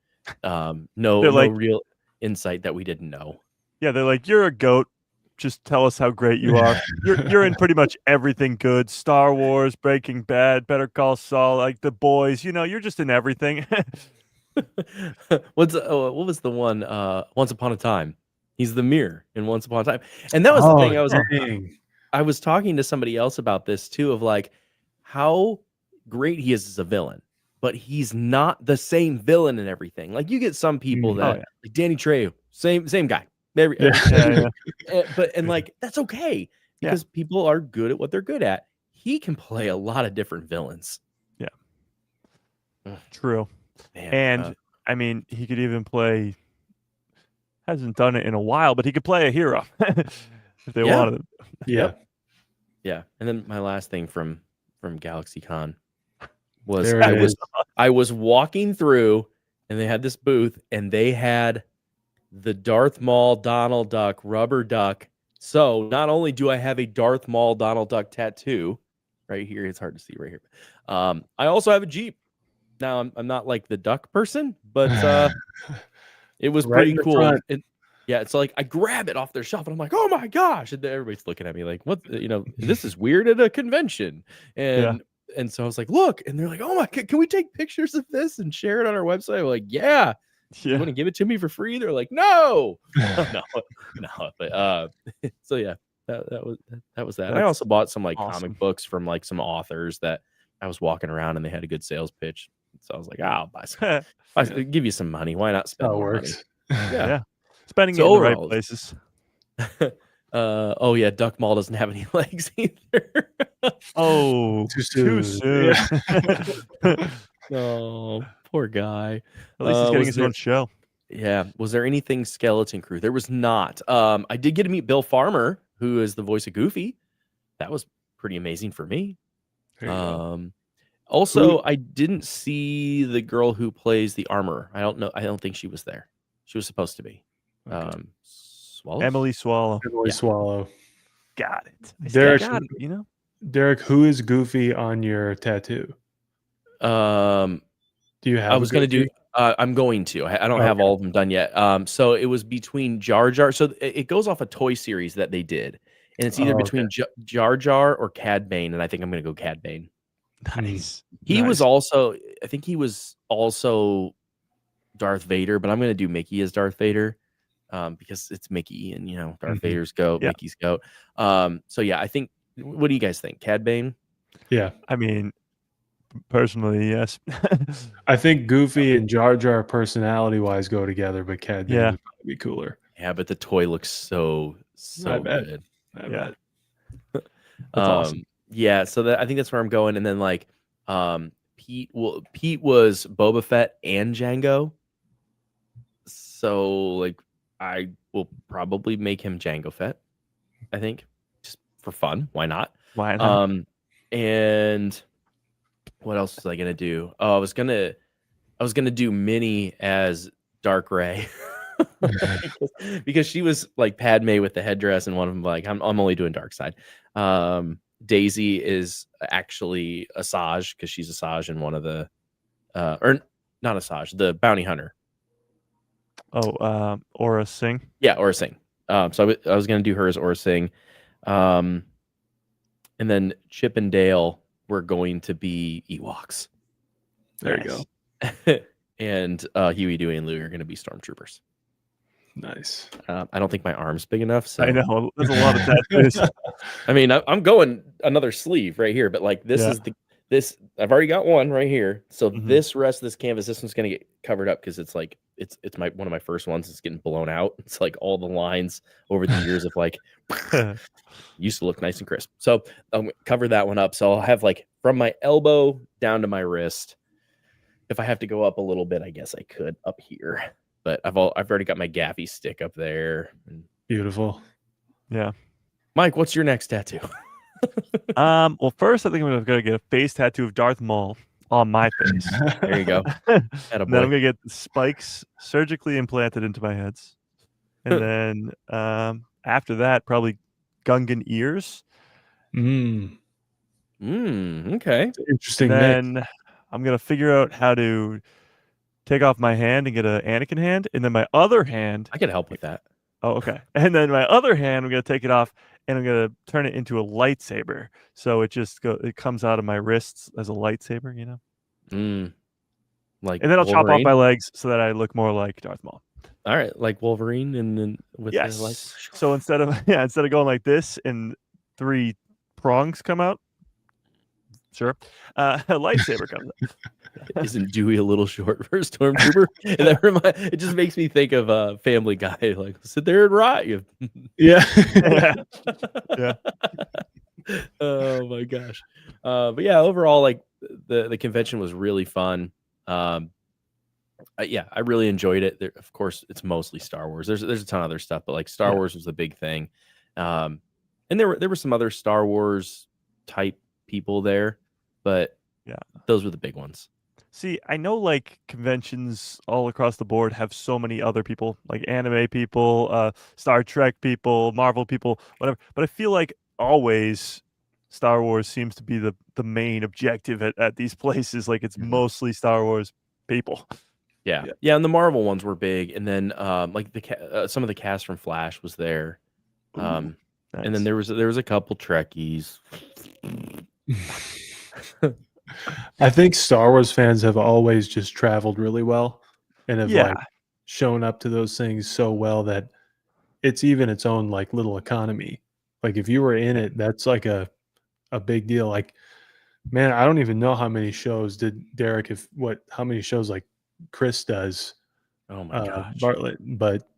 No real insight that we didn't know. Yeah, they're like, you're a goat. Just tell us how great you are. You're in pretty much everything good. Star Wars, Breaking Bad, Better Call Saul, like The Boys. You're just in everything. What was the one? Once Upon a Time. He's the mirror in Once Upon a Time, and that was the thing. I was talking to somebody else about this too, of like how great he is as a villain, but he's not the same villain in everything. Like, you get some people that like Danny Trejo, same guy. But like, that's okay, because people are good at what they're good at. He can play a lot of different villains. Yeah, true. Man, and he could even play. Hasn't done it in a while, but he could play a hero if they wanted him. Yeah. And then my last thing from GalaxyCon was I was walking through, and they had this booth, and they had the Darth Maul Donald Duck rubber duck. So not only do I have a Darth Maul Donald Duck tattoo right here, it's hard to see right here. I also have a Jeep. Now I'm not like the duck person, but it was pretty cool. It's like I grab it off their shelf, and I'm like, oh my gosh! And everybody's looking at me like, what? This is weird at a convention. And so I was like, look, and they're like, oh my God, can we take pictures of this and share it on our website? I'm like, yeah. You want to give it to me for free? They're like, no. But so yeah, that was that. And I also bought some like comic books from like some authors that I was walking around, and they had a good sales pitch. So I was like, I'll buy some. I'll give you some money. Why not spend more money? Yeah. Spending it in the right places. Duck Maul doesn't have any legs either. Too soon. Oh, Poor guy. At least he's getting was his there- own show. Yeah. Was there anything Skeleton Crew? There was not. I did get to meet Bill Farmer, who is the voice of Goofy. That was pretty amazing for me. There you go. Also, I didn't see the girl who plays the armor. I don't know. I don't think she was there. She was supposed to be. Okay. Swallows? Emily Swallow. Emily Yeah. Swallow. Got it. Derek, Got it, you know? Derek, who is Goofy on your tattoo? Um, Do you have? I a was going to do. Goofy? I'm going to. I don't have Okay. all of them done yet. So it was between Jar Jar. So it goes off a toy series that they did, and it's either Oh, between Jar Jar or Cad Bane, and I think I'm going to go Cad Bane. Nice. He was Nice. also. I think he was also Darth Vader, but I'm going to do Mickey as Darth Vader, because it's Mickey, and Darth Mhm. Vader's goat, Yeah. Mickey's goat. So yeah, I think. What do you guys think, Cad Bane? Yeah, I mean, personally, yes. I think Goofy and Jar Jar personality-wise go together, but Cad Bane Yeah. would probably be cooler. Yeah, but the toy looks so I bet. good. I Yeah. bet. That's awesome. Yeah, so I think that's where I'm going. And then Pete was Boba Fett and Django. So I will probably make him Django Fett, I think. Just for fun. Why not? Why not? And what else was I gonna do? Oh, I was gonna do Minnie as Dark Ray. because she was like Padme with the headdress, and one of them I'm only doing dark side. Daisy is actually Asajj because she's Asajj in one of the or not Asajj, the bounty hunter. Oh, Aura Singh. Yeah, Aura Singh. So I was gonna do her as Aura Singh. And then Chip and Dale were going to be Ewoks. There Nice. you go. And Huey, Dewey, and Louie are going to be stormtroopers. Nice. I don't think my arm's big enough. So I know. There's a lot of tattoos. I mean, I'm going another sleeve right here, but this Yeah. is this. I've already got one right here. So Mhm. this rest of this canvas, this one's going to get covered up because it's it's one of my first ones. It's getting blown out. It's like all the lines over the years of used to look nice and crisp. So I'll cover that one up. So I'll have from my elbow down to my wrist. If I have to go up a little bit, I guess I could up here. But I've already got my gaffy stick up there. Beautiful. Yeah. Mike, what's your next tattoo? Well, first I think I'm gonna get a face tattoo of Darth Maul on my face. There you go. And then I'm Attaboy. gonna get spikes surgically implanted into my heads, and then after that probably Gungan ears. Mm. Okay. Interesting mix. Then I'm gonna figure out how to take off my hand and get an Anakin hand, and then my other hand. I can help with that. Oh, okay. And then my other hand, I'm gonna take it off and I'm gonna turn it into a lightsaber. So it comes out of my wrists as a lightsaber, you know. And And then I'll chop off Wolverine? my legs so that I look more like Darth Maul. All right, like Wolverine, and then with Yes. the light. So instead of going like this and 3 prongs come out, sure, a lightsaber comes out. Isn't Dewey a little short for a stormtrooper? It just makes me think of Family Guy. Sit there and rot you. Yeah. Yeah. Oh my gosh. But yeah, overall, the convention was really fun. Yeah, I really enjoyed it. Of course, it's mostly Star Wars. There's a ton of other stuff, but Star Yeah. Wars was the big thing. And there were some other Star Wars type people there, but Yeah. those were the big ones. See, I know conventions all across the board have so many other people, like anime people, Star Trek people, Marvel people, whatever. But I feel like always Star Wars seems to be the main objective at these places. It's Mhm. mostly Star Wars people. Yeah. And the Marvel ones were big, and then some of the cast from Flash was there. And then Nice. there was a couple Trekkies. I think Star Wars fans have always just traveled really well and have shown up to those things so well that it's even its own little economy. If you were in it, that's a big deal. Man, I don't even know how many shows did Derek how many shows Chris does. Oh my gosh. Bartlett, but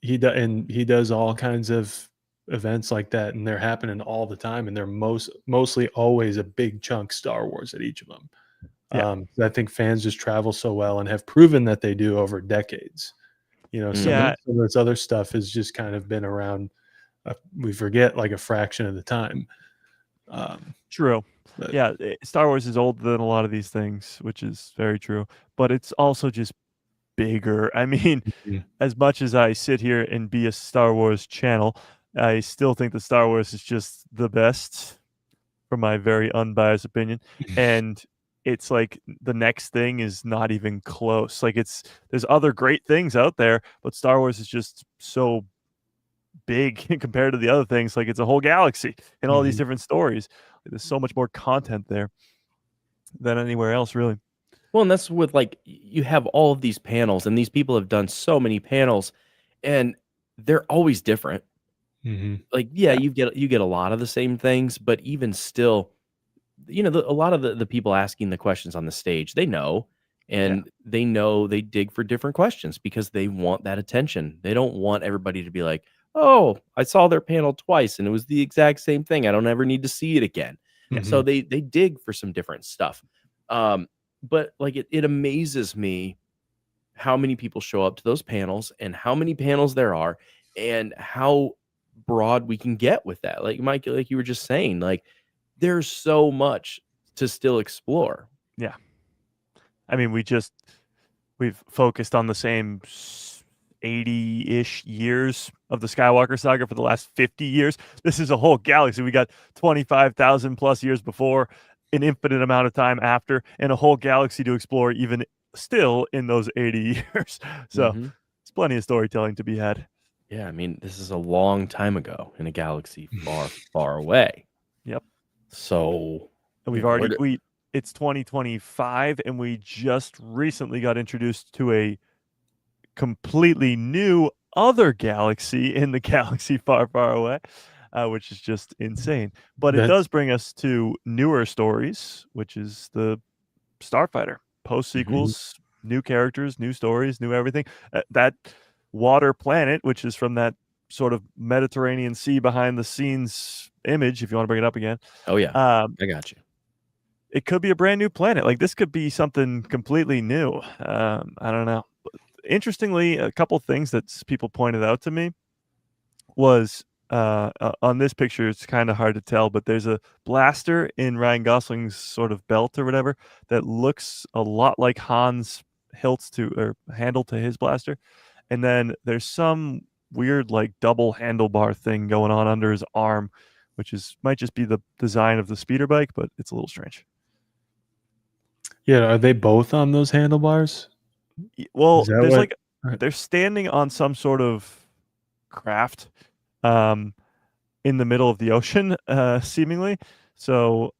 he does all kinds of events like that, and they're happening all the time, and they're mostly always a big chunk Star Wars at each of them. Yeah. I think fans just travel so well and have proven that they do over decades. Yeah. Some of this other stuff has just kind of been around. We forget like a fraction of the time. True. But Yeah, Star Wars is older than a lot of these things, which is very true. But it's also just bigger. I mean, Mhm. as much as I sit here and be a Star Wars channel, I still think that Star Wars is just the best, from my very unbiased opinion. And it's like the next thing is not even close. Like there's other great things out there, but Star Wars is just so big compared to the other things. Like it's a whole galaxy and all these Mhm. different stories. There's so much more content there than anywhere else, really. Well, and that's with like you have all of these panels, and these people have done so many panels, and they're always different. Mhm. Like, yeah, Yeah. you get a lot of the same things, but even still, a lot of the people asking the questions on the stage, they know, Yeah. and they know they dig for different questions because they want that attention. They don't want everybody to be like, "Oh, I saw their panel twice and it was the exact same thing. I don't ever need to see it again." So Mhm. they dig for some different stuff. Um, but like it amazes me how many people show up to those panels and how many panels there are and how broad we can get with that. Like Mike, like you were just saying, like there's so much to still explore. Yeah. I mean, we've focused on the same 80-ish years of the Skywalker saga for the last 50 years. This is a whole galaxy. We got 25,000 plus years before, an infinite amount of time after, and a whole galaxy to explore even still in those 80 years. So Mhm. it's plenty of storytelling to be had. Yeah, I mean, this is a long time ago in a galaxy far, far away. Yep. So, And where do it's 2025 and we just recently got introduced to a completely new other galaxy in the galaxy far, far away, which is just insane. But it That's does bring us to newer stories, which is the Starfighter. Post Mhm. sequels, new characters, new stories, new everything. That water planet, which is from that sort of Mediterranean Sea behind the scenes image, if you want to bring it up again, Oh, yeah. um, I got you. it could be a brand new planet. Like this could be something completely new. I don't know. Interestingly, a couple things that people pointed out to me was on this picture. It's kind of hard to tell, but there's a blaster in Ryan Gosling's sort of belt or whatever that looks a lot like Han's hilts to or handle to his blaster, and then there's some weird like double handlebar thing going on under his arm, which is might just be the design of the speeder bike, but it's a little strange. Yeah, are they both on those handlebars? Well, Is that there's what like they're standing on some sort of craft um in the middle of the ocean seemingly. So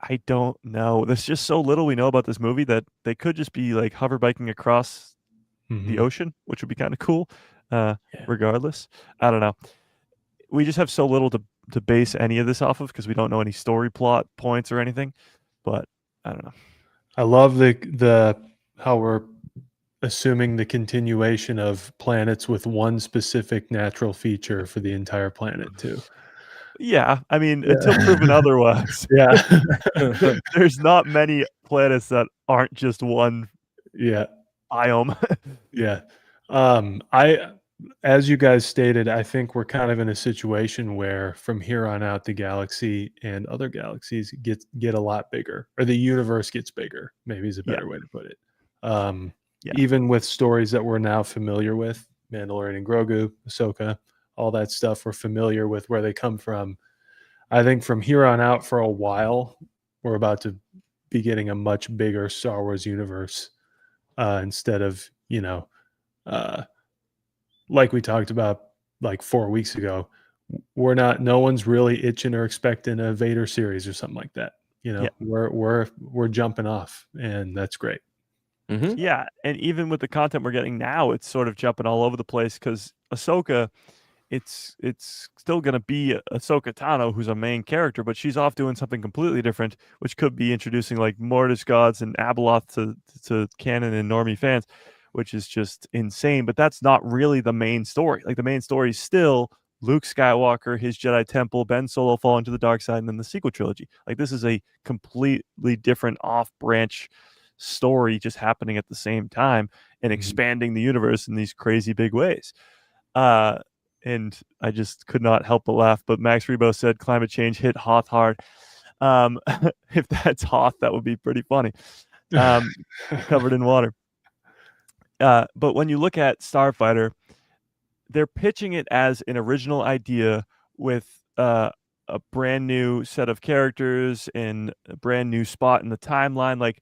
I don't know. There's just so little we know about this movie that they could just be like hover biking across the Mhm. ocean, which would be kind of cool. Yeah. Regardless, I don't know. We just have so little to base any of this off of because we don't know any story plot points or anything. But I don't know. I love the how we're assuming the continuation of planets with one specific natural feature for the entire planet too. Yeah, I mean, until Yeah. proven otherwise, Yeah. there's not many planets that aren't just one Yeah. biome. Yeah. I as you guys stated, I think we're kind of in a situation where from here on out the galaxy and other galaxies get a lot bigger, or the universe gets bigger, maybe is a Yeah, better way to put it. Um, yeah, Even with stories that we're now familiar with, Mandalorian and Grogu, Ahsoka, all that stuff we're familiar with where they come from. I think from here on out for a while, we're about to be getting a much bigger Star Wars universe instead of, uh, like we talked about like 4 weeks ago, we're not. No one's really itching or expecting a Vader series or something like that. yeah. We're jumping off, and that's great. Mhm. Yeah, and even with the content we're getting now, it's sort of jumping all over the place because Ahsoka, it's still gonna be Ahsoka Tano, who's a main character, but she's off doing something completely different, which could be introducing like Mortis gods and Abeloth to canon and normie fans, which is just insane. But that's not really the main story. Like the main story is still Luke Skywalker, his Jedi Temple, Ben Solo falling to the dark side, and then the sequel trilogy. Like, this is a completely different off-branch story just happening at the same time and expanding the universe in these crazy big ways. And I just could not help but laugh. But Max Rebo said climate change hit Hoth hard. If that's Hoth, that would be pretty funny. Covered in water. But when you look at Starfighter, they're pitching it as an original idea with a brand new set of characters and a brand new spot in the timeline. Like,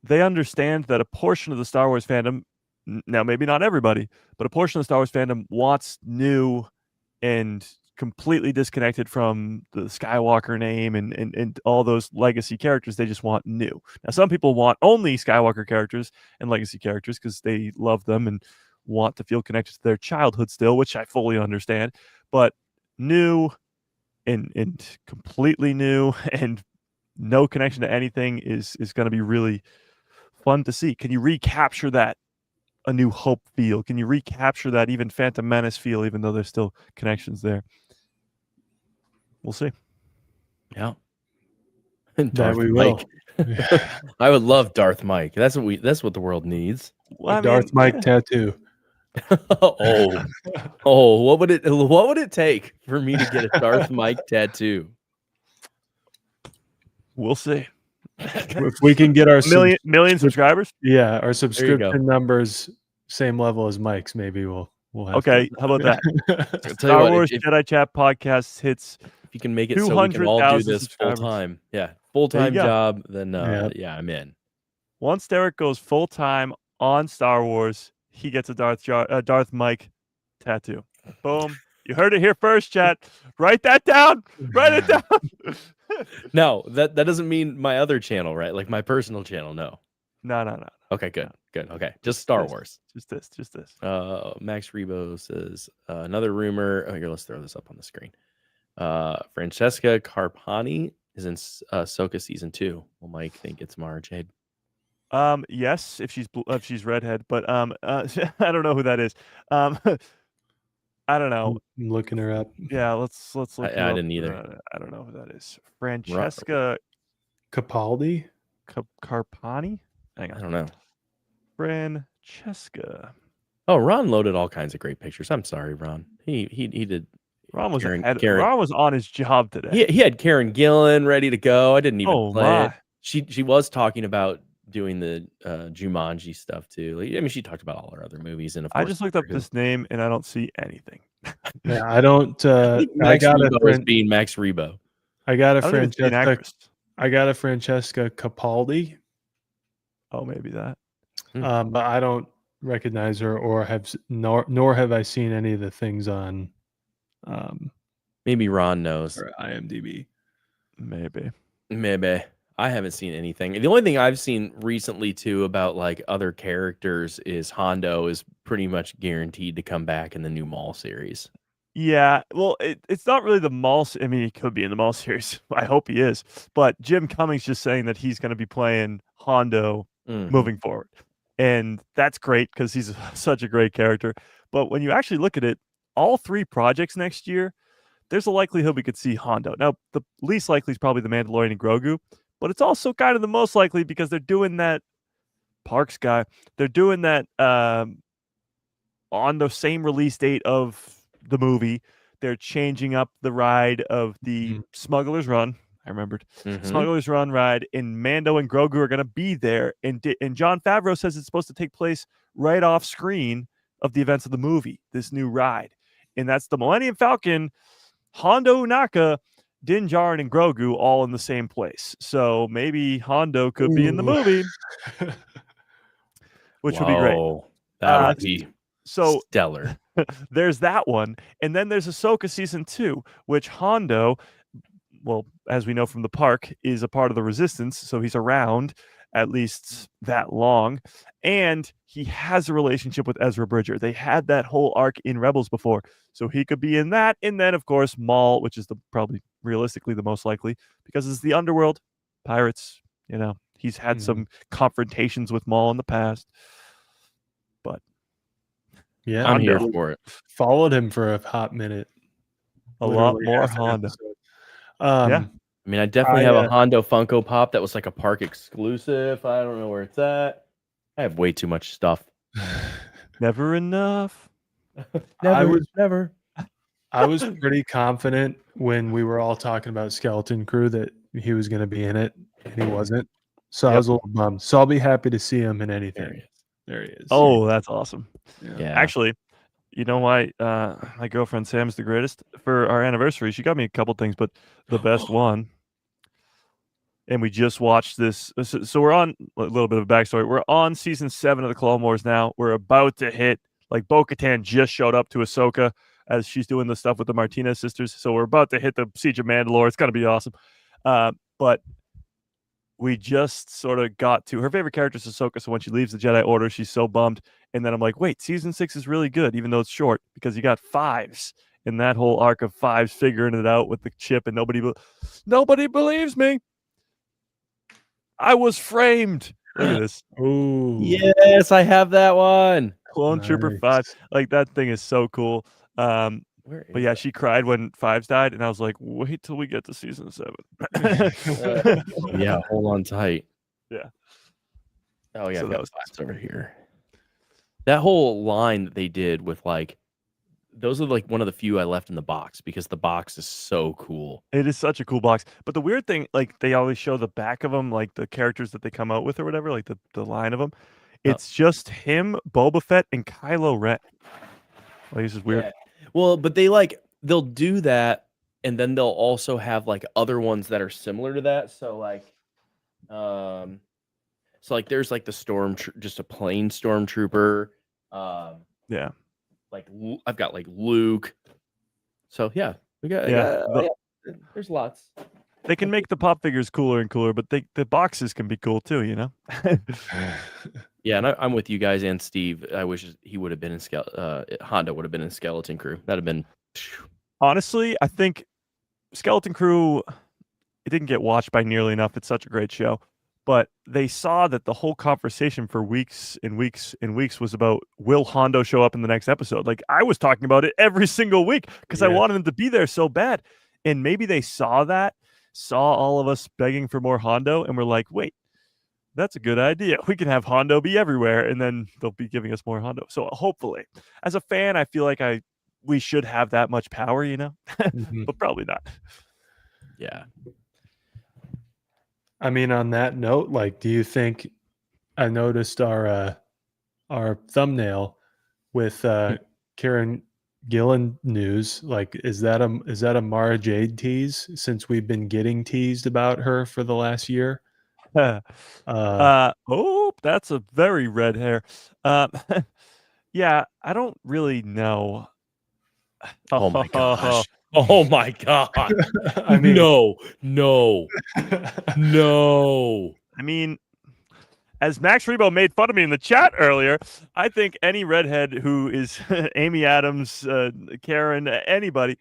they understand that a portion of the Star Wars fandom, now maybe not everybody, but a portion of the Star Wars fandom wants new and completely disconnected from the Skywalker name and all those legacy characters. They just want new. Now, some people want only Skywalker characters and legacy characters because they love them and want to feel connected to their childhood still, which I fully understand. But new and completely new and no connection to anything is going to be really fun to see. Can you recapture that A New Hope feel? Can you recapture that even Phantom Menace feel, even though there's still connections there? We'll see. Yeah. That we will. I would love Darth Mike. That's what the world needs. Well, Darth Mike tattoo. What would it take for me to get a Darth Mike tattoo? We'll see. If we can get our million subscribers, our subscription numbers same level as Mike's, maybe we'll have okay. How about that? Star Wars Jedi Chat podcast hits. If you can make it so we can all do this full time, full-time job, then I'm in. Once Derek goes full-time on Star Wars, he gets a Darth Mike tattoo. Boom. You heard it here first, chat. Write that down. Write it down. No, that doesn't mean my other channel, right? Like my personal channel, no. No. Okay, good. Okay. Just Star Wars. Just this. Max Rebo says another rumor. Oh, here, let's throw this up on the screen. Francesca Carpani is in Ahsoka season 2. Will Mike think it's Mara Jade? Yes, if she's redhead, but I don't know who that is. I don't know. I'm looking her up. Yeah, let's look. I didn't either. I don't know who that is. Francesca Capaldi? Carpani? Hang on. I don't know. Francesca. Oh, Ron loaded all kinds of great pictures. I'm sorry, Ron. He did. Ron was Ron was on his job today. He had Karen Gillan ready to go. I didn't even play it. She was talking about doing the Jumanji stuff too. Like, I mean, she talked about all her other movies, and of course, I just looked up this name and I don't see anything. Yeah, I don't. I got Rebo being Max Rebo. I got a Francesca Capaldi. Oh, maybe that. But I don't recognize her, or nor have I seen any of the things on. Maybe Ron knows. Or IMDb. Maybe. I haven't seen anything. The only thing I've seen recently too about like other characters is Hondo is pretty much guaranteed to come back in the new Maul series. Yeah, well, it's not really the Maul. I mean, he could be in the Maul series. I hope he is. But Jim Cummings just saying that he's going to be playing Hondo moving forward. And that's great because he's such a great character. But when you actually look at it, all 3 projects next year, there's a likelihood we could see Hondo. Now, the least likely is probably the Mandalorian and Grogu. But it's also kind of the most likely because they're doing that Parks guy. They're doing that on the same release date of the movie. They're changing up the ride of the Smuggler's Run. I remembered. Smuggler's Run ride, and Mando and Grogu are going to be there. And Jon Favreau says it's supposed to take place right off screen of the events of the movie, this new ride. And that's the Millennium Falcon, Hondo Ohnaka, Din Djarin, and Grogu all in the same place. So maybe Hondo could be in the movie, which would be great. That would be stellar. There's that one. And then there's Ahsoka season 2, which Hondo, well, as we know from the park, is a part of the Resistance. So he's around at least that long. And he has a relationship with Ezra Bridger. They had that whole arc in Rebels before. So he could be in that. And then, of course, Maul, which is probably realistically the most likely, because it's the underworld, pirates, he's had some confrontations with Maul in the past. But Yeah, I'm here Hondo. for it. followed him for a hot minute. A lot literally more half an Honda. episode. Yeah. I mean, I definitely have I, a Hondo Funko Pop that was like a park exclusive. I don't know where it's at. I have way too much stuff. Never enough. Never. I was pretty confident when we were all talking about Skeleton Crew that he was going to be in it, and he wasn't. So I Yep. was a little bummed. So I'll be happy to see him in There anything. he is. There he is. Oh, that's awesome. Yeah. Actually, you know why my girlfriend Sam's the greatest? For our anniversary, she got me a couple things, but the best one, and we just watched this. So we're on a little bit of a backstory. We're on season 7 of the Clone Wars now. We're about to hit, like, Bo-Katan just showed up to Ahsoka as she's doing the stuff with the Martinez sisters. So we're about to hit the Siege of Mandalore. It's going to be awesome. But we just sort of got to her favorite character is Ahsoka. So when she leaves the Jedi Order, she's so bummed. And then I'm like, wait, season 6 is really good, even though it's short, because you got Fives in that whole arc of Fives figuring it out with the chip, and nobody believes me. I was framed. Look at this. Ooh. Yes, I have that one. Clone Trooper 5. Nice. Like, that thing is so cool. Where is But yeah, that? she cried when Fives died, and I was like, wait till we get to season 7. Yeah, hold on tight. Yeah. Oh yeah, So I've that got was Fives over here. That whole line that they did with, like, those are like one of the few I left in the box because the box is so cool. It is such a cool box. But the weird thing, like, they always show the back of them, like the characters that they come out with or whatever, like the line of them. It's just him, Boba Fett, and Kylo Ren. Like, this is weird. Yeah. Well, but they'll do that, and then they'll also have like other ones that are similar to that. So like there's like the just a plain stormtrooper. Yeah. Like I've got like Luke. So yeah, there's lots. They can make the pop figures cooler and cooler, but the boxes can be cool too, you know? Yeah, and I'm with you guys and Steve. I wish he would have been in Honda would have been in Skeleton Crew. That'd have been. Honestly, I think Skeleton Crew, it didn't get watched by nearly enough. It's such a great show. But they saw that the whole conversation for weeks and weeks and weeks was about, will Hondo show up in the next episode? Like, I was talking about it every single week because I wanted him to be there so bad. And maybe they saw all of us begging for more Hondo, and we're like, wait, that's a good idea. We can have Hondo be everywhere, and then they'll be giving us more Hondo. So hopefully, as a fan, I feel like we should have that much power, you know, but probably not. Yeah. I mean, on that note, like, do you think I noticed our thumbnail with Karen Gillan news? Like, is that a Mara Jade tease, since we've been getting teased about her for the last year? Oh, that's a very red hair. Yeah, I don't really know. Oh my gosh. Oh my god. I mean, no. I mean, as Max Rebo made fun of me in the chat earlier, I think any redhead who is Amy Adams, Karen, anybody,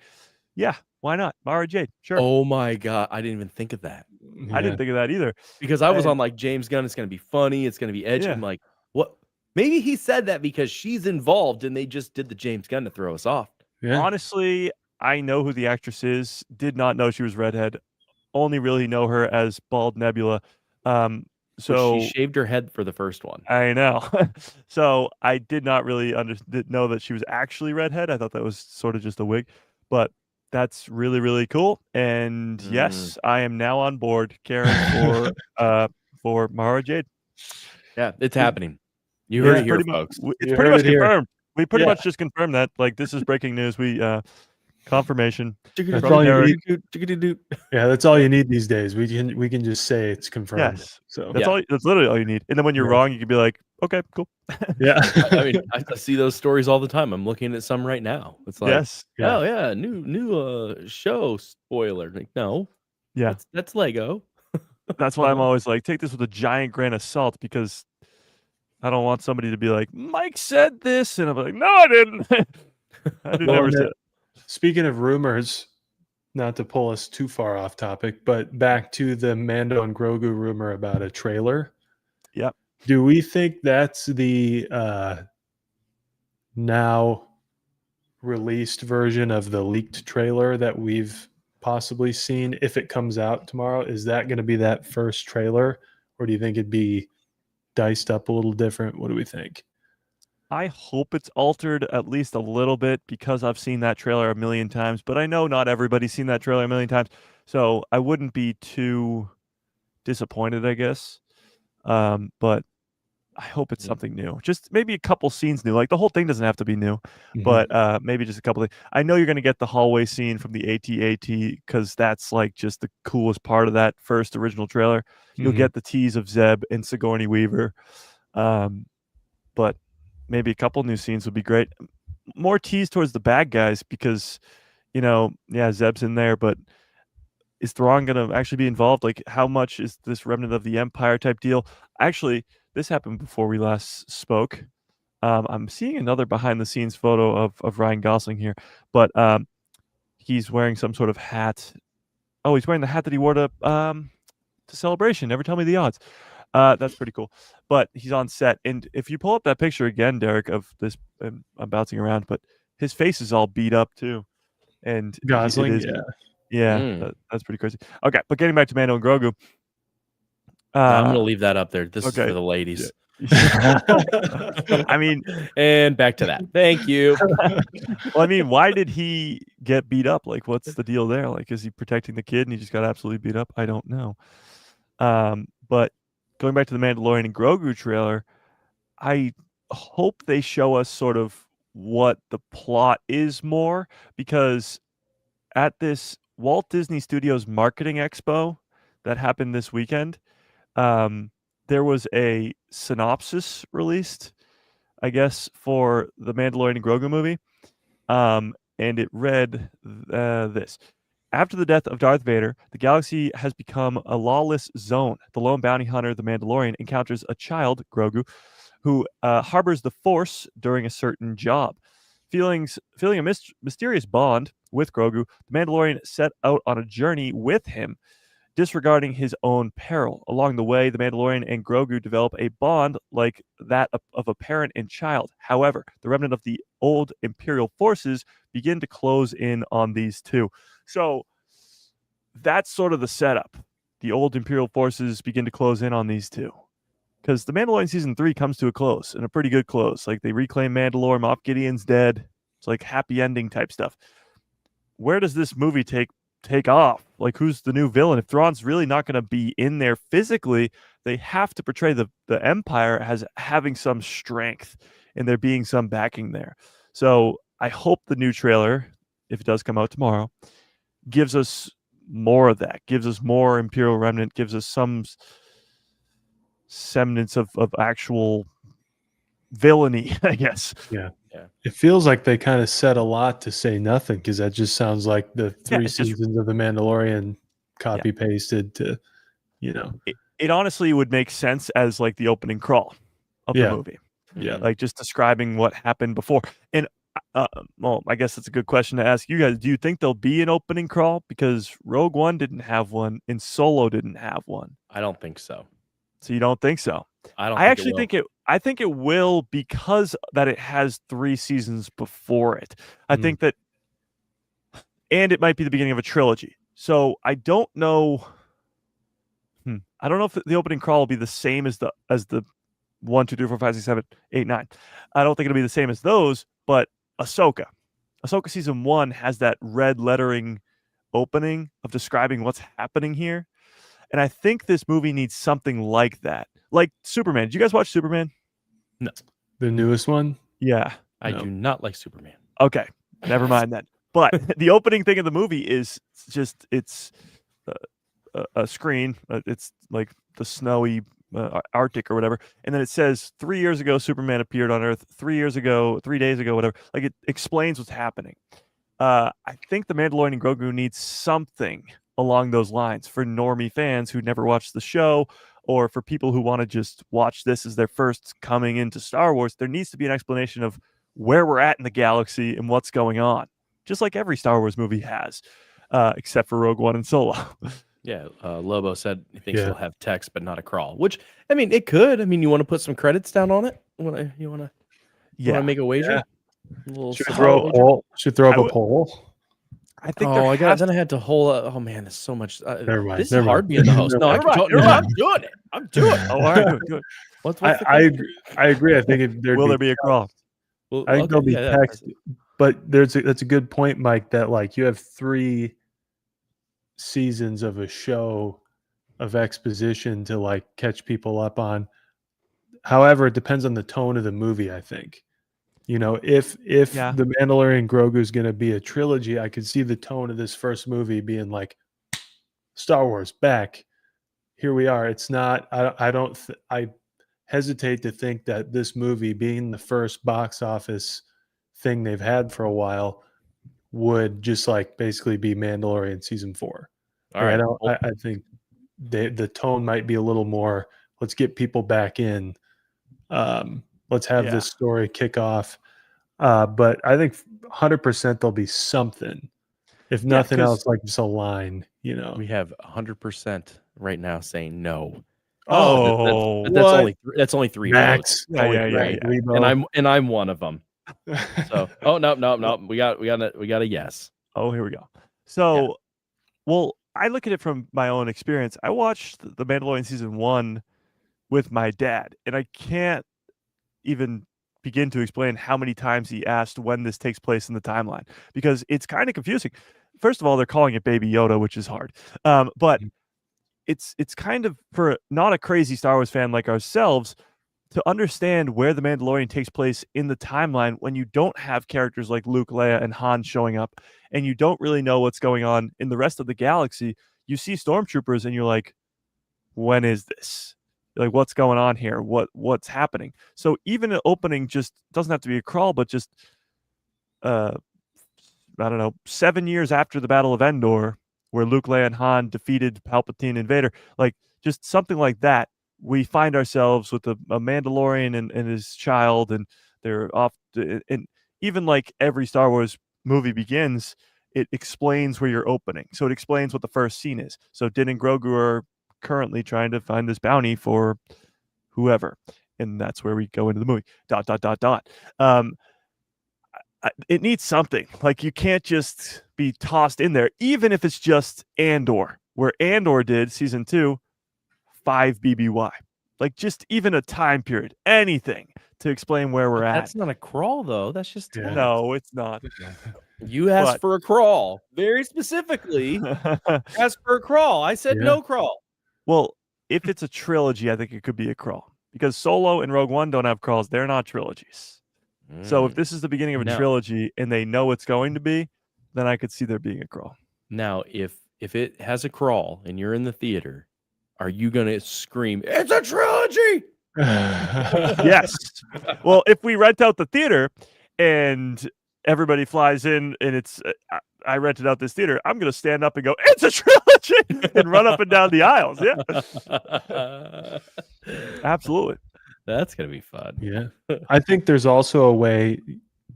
yeah, why not? Mara Jade, sure. Oh my god, I didn't even think of that. I didn't think of that either. Because I was on like James Gunn, it's gonna be funny, it's gonna be edgy. Yeah. I'm like, what? Maybe he said that because she's involved and they just did the James Gunn to throw us off. Yeah. Honestly, I know who the actress is. Did not know she was redhead. Only really know her as Bald Nebula. So she shaved her head for the first one. I know. So I did not really know that she was actually redhead. I thought that was sort of just a wig, but that's really, really cool. And yes, I am now on board, Karen, for Mara Jade. Yeah, it's happening. You heard it here, folks. It's pretty much confirmed. We pretty much just confirmed that. Like, this is breaking news. We confirmation. That's all you need. Yeah, that's all you need these days. We can just say it's confirmed. Yes. So That's literally all you need. And then when you're wrong, you can be like, okay, cool. Yeah. I mean, I see those stories all the time. I'm looking at some right now. It's like, oh yeah, new show spoiler. Like, no, that's Lego. That's why I'm always like, take this with a giant grain of salt, because I don't want somebody to be like, Mike said this, and I'm like, no, I didn't. I didn't ever say it. Speaking of rumors, not to pull us too far off topic, but back to the Mando and Grogu rumor about a trailer. Yep. Do we think that's the now released version of the leaked trailer that we've possibly seen, if it comes out tomorrow, is that going to be that first trailer, or do you think it'd be diced up a little different? What do we think? I hope it's altered at least a little bit because I've seen that trailer a million times, but I know not everybody's seen that trailer a million times, so I wouldn't be too disappointed, I guess. But I hope it's something new. Just maybe a couple scenes new. Like the whole thing doesn't have to be new, but maybe just a couple things. I know you're going to get the hallway scene from the AT-AT because that's like just the coolest part of that first original trailer. You'll get the tease of Zeb and Sigourney Weaver. But maybe a couple new scenes would be great. More tease towards the bad guys because, Zeb's in there, but is Thrawn going to actually be involved? Like, how much is this remnant of the Empire type deal? Actually, this happened before we last spoke. I'm seeing another behind the scenes photo of Ryan Gosling here, but he's wearing some sort of hat. Oh, he's wearing the hat that he wore to Celebration. Never tell me the odds. That's pretty cool. But he's on set, and if you pull up that picture again, Derek, of this, I'm bouncing around, but his face is all beat up too. And Gosling, that's pretty crazy. Okay, but getting back to Mando and Grogu, I'm gonna leave that up there. This is for the ladies. I mean, and back to that. Thank you. Well, I mean, why did he get beat up? Like, what's the deal there? Like, is he protecting the kid and he just got absolutely beat up? I don't know. But going back to the Mandalorian and Grogu trailer, I hope they show us sort of what the plot is more, because at this Walt Disney Studios Marketing Expo that happened this weekend, there was a synopsis released, I guess, for the Mandalorian and Grogu movie. And it read this. After the death of Darth Vader, the galaxy has become a lawless zone. The lone bounty hunter, the Mandalorian, encounters a child, Grogu, who harbors the Force during a certain job. Feeling a mysterious bond with Grogu, the Mandalorian set out on a journey with him, disregarding his own peril. Along the way, the Mandalorian and Grogu develop a bond like that of a parent and child. However, the remnant of the old Imperial forces begin to close in on these two. So that's sort of the setup. The old Imperial forces begin to close in on these two. Because the Mandalorian Season 3 comes to a close, and a pretty good close. Like, they reclaim Mandalore, Moff Gideon's dead. It's like happy ending type stuff. Where does this movie take off? Like, who's the new villain? If Thrawn's really not going to be in there physically, they have to portray the Empire as having some strength and there being some backing there. So I hope the new trailer, if it does come out tomorrow, gives us more of that, gives us more Imperial remnant, gives us some semblance of actual villainy, I guess. Yeah. It feels like they kind of said a lot to say nothing, because that just sounds like the three seasons of The Mandalorian copy pasted to, It honestly would make sense as like the opening crawl of the movie. Yeah. Like just describing what happened before. And well, I guess that's a good question to ask you guys. Do you think there'll be an opening crawl? Because Rogue One didn't have one and Solo didn't have one. I don't think so. So you don't think so? I actually think it will, because that it has 3 seasons before it. I think that, and it might be the beginning of a trilogy. So I don't know. I don't know if the opening crawl will be the same as the 1, 2, 3, 4, 5, 6, 7, 8, 9. I don't think it'll be the same as those, but Ahsoka Season 1 has that red lettering opening of describing what's happening here. And I think this movie needs something like that. Like Superman. Did you guys watch Superman? No. The newest one? Yeah. I do not like Superman. Okay. Never mind then. But the opening thing of the movie is just, it's a screen. It's like the snowy Arctic or whatever. And then it says 3 years ago, Superman appeared on Earth. 3 days ago, whatever. Like, it explains what's happening. I think the Mandalorian and Grogu needs something along those lines for normie fans who never watched the show, or for people who want to just watch this as their first coming into Star Wars. There needs to be an explanation of where we're at in the galaxy and what's going on, just like every Star Wars movie has, except for Rogue One and Solo. Yeah, Lobo said he thinks it'll have text but not a crawl, which, I mean, it could. I mean, you want to put some credits down on it? You want to make a wager? Should we throw a poll? Should throw up a poll? I think Oh, I got. Then I had to hold. Oh man, there's so much. Never mind. This is hard being the host. No, I'm doing it. I'm doing it. Oh, all right, do it. What's I agree. I think if will there be a crawl? Well, I think there'll be text, but that's a good point, Mike. That like you have 3 seasons of a show of exposition to like catch people up on. However, it depends on the tone of the movie. I think, if the Mandalorian Grogu is going to be a trilogy, I could see the tone of this first movie being like Star Wars back. Here we are. It's not. I hesitate to think that this movie, being the first box office thing they've had for a while, would just like basically be Mandalorian season 4. All right. I think the tone might be a little more, let's get people back in. Let's have this story kick off. But I think 100% there'll be something. If nothing else, like just a line, We have 100% right now saying no. Oh, that's only 3 Max. votes. Yeah. And I'm one of them. So, no. We got a yes. Oh, here we go. So, well, I look at it from my own experience. I watched The Mandalorian season 1 with my dad, and I can't even begin to explain how many times he asked when this takes place in the timeline, because it's kind of confusing. First of all, they're calling it Baby Yoda, which is hard. But it's kind of, for not a crazy Star Wars fan like ourselves, to understand where the Mandalorian takes place in the timeline when you don't have characters like Luke, Leia, and Han showing up, and you don't really know what's going on in the rest of the galaxy. You see stormtroopers and you're like, when is this? Like, what's going on here? What's happening? So even an opening just doesn't have to be a crawl, but just I don't know, 7 years after the Battle of Endor, where Luke, Leia, and Han defeated Palpatine and Vader, like just something like that. We find ourselves with a Mandalorian and his child, and they're off. And even like every Star Wars movie begins, it explains where you're opening. So it explains what the first scene is. So Din and Grogu are currently trying to find this bounty for whoever, and that's where we go into the movie. ... It needs something. Like, you can't just be tossed in there, even if it's just Andor, where Andor did season 2, 5 BBY. Like, just even a time period, anything to explain where we're at. That's not a crawl, though. That's just no, it's not. You asked for a crawl very specifically. Asked for a crawl. I said no crawl. Well, if it's a trilogy, I think it could be a crawl, because Solo and Rogue One don't have crawls. They're not trilogies. So if this is the beginning of a trilogy and they know it's going to be, then I could see there being a crawl. Now, if it has a crawl and you're in the theater, are you going to scream, "It's a trilogy"? Yes. Well, if we rent out the theater and everybody flies in and it's I rented out this theater, I'm going to stand up and go, "It's a trilogy," and run up and down the aisles. Yeah. Absolutely. That's going to be fun. Yeah. I think there's also a way,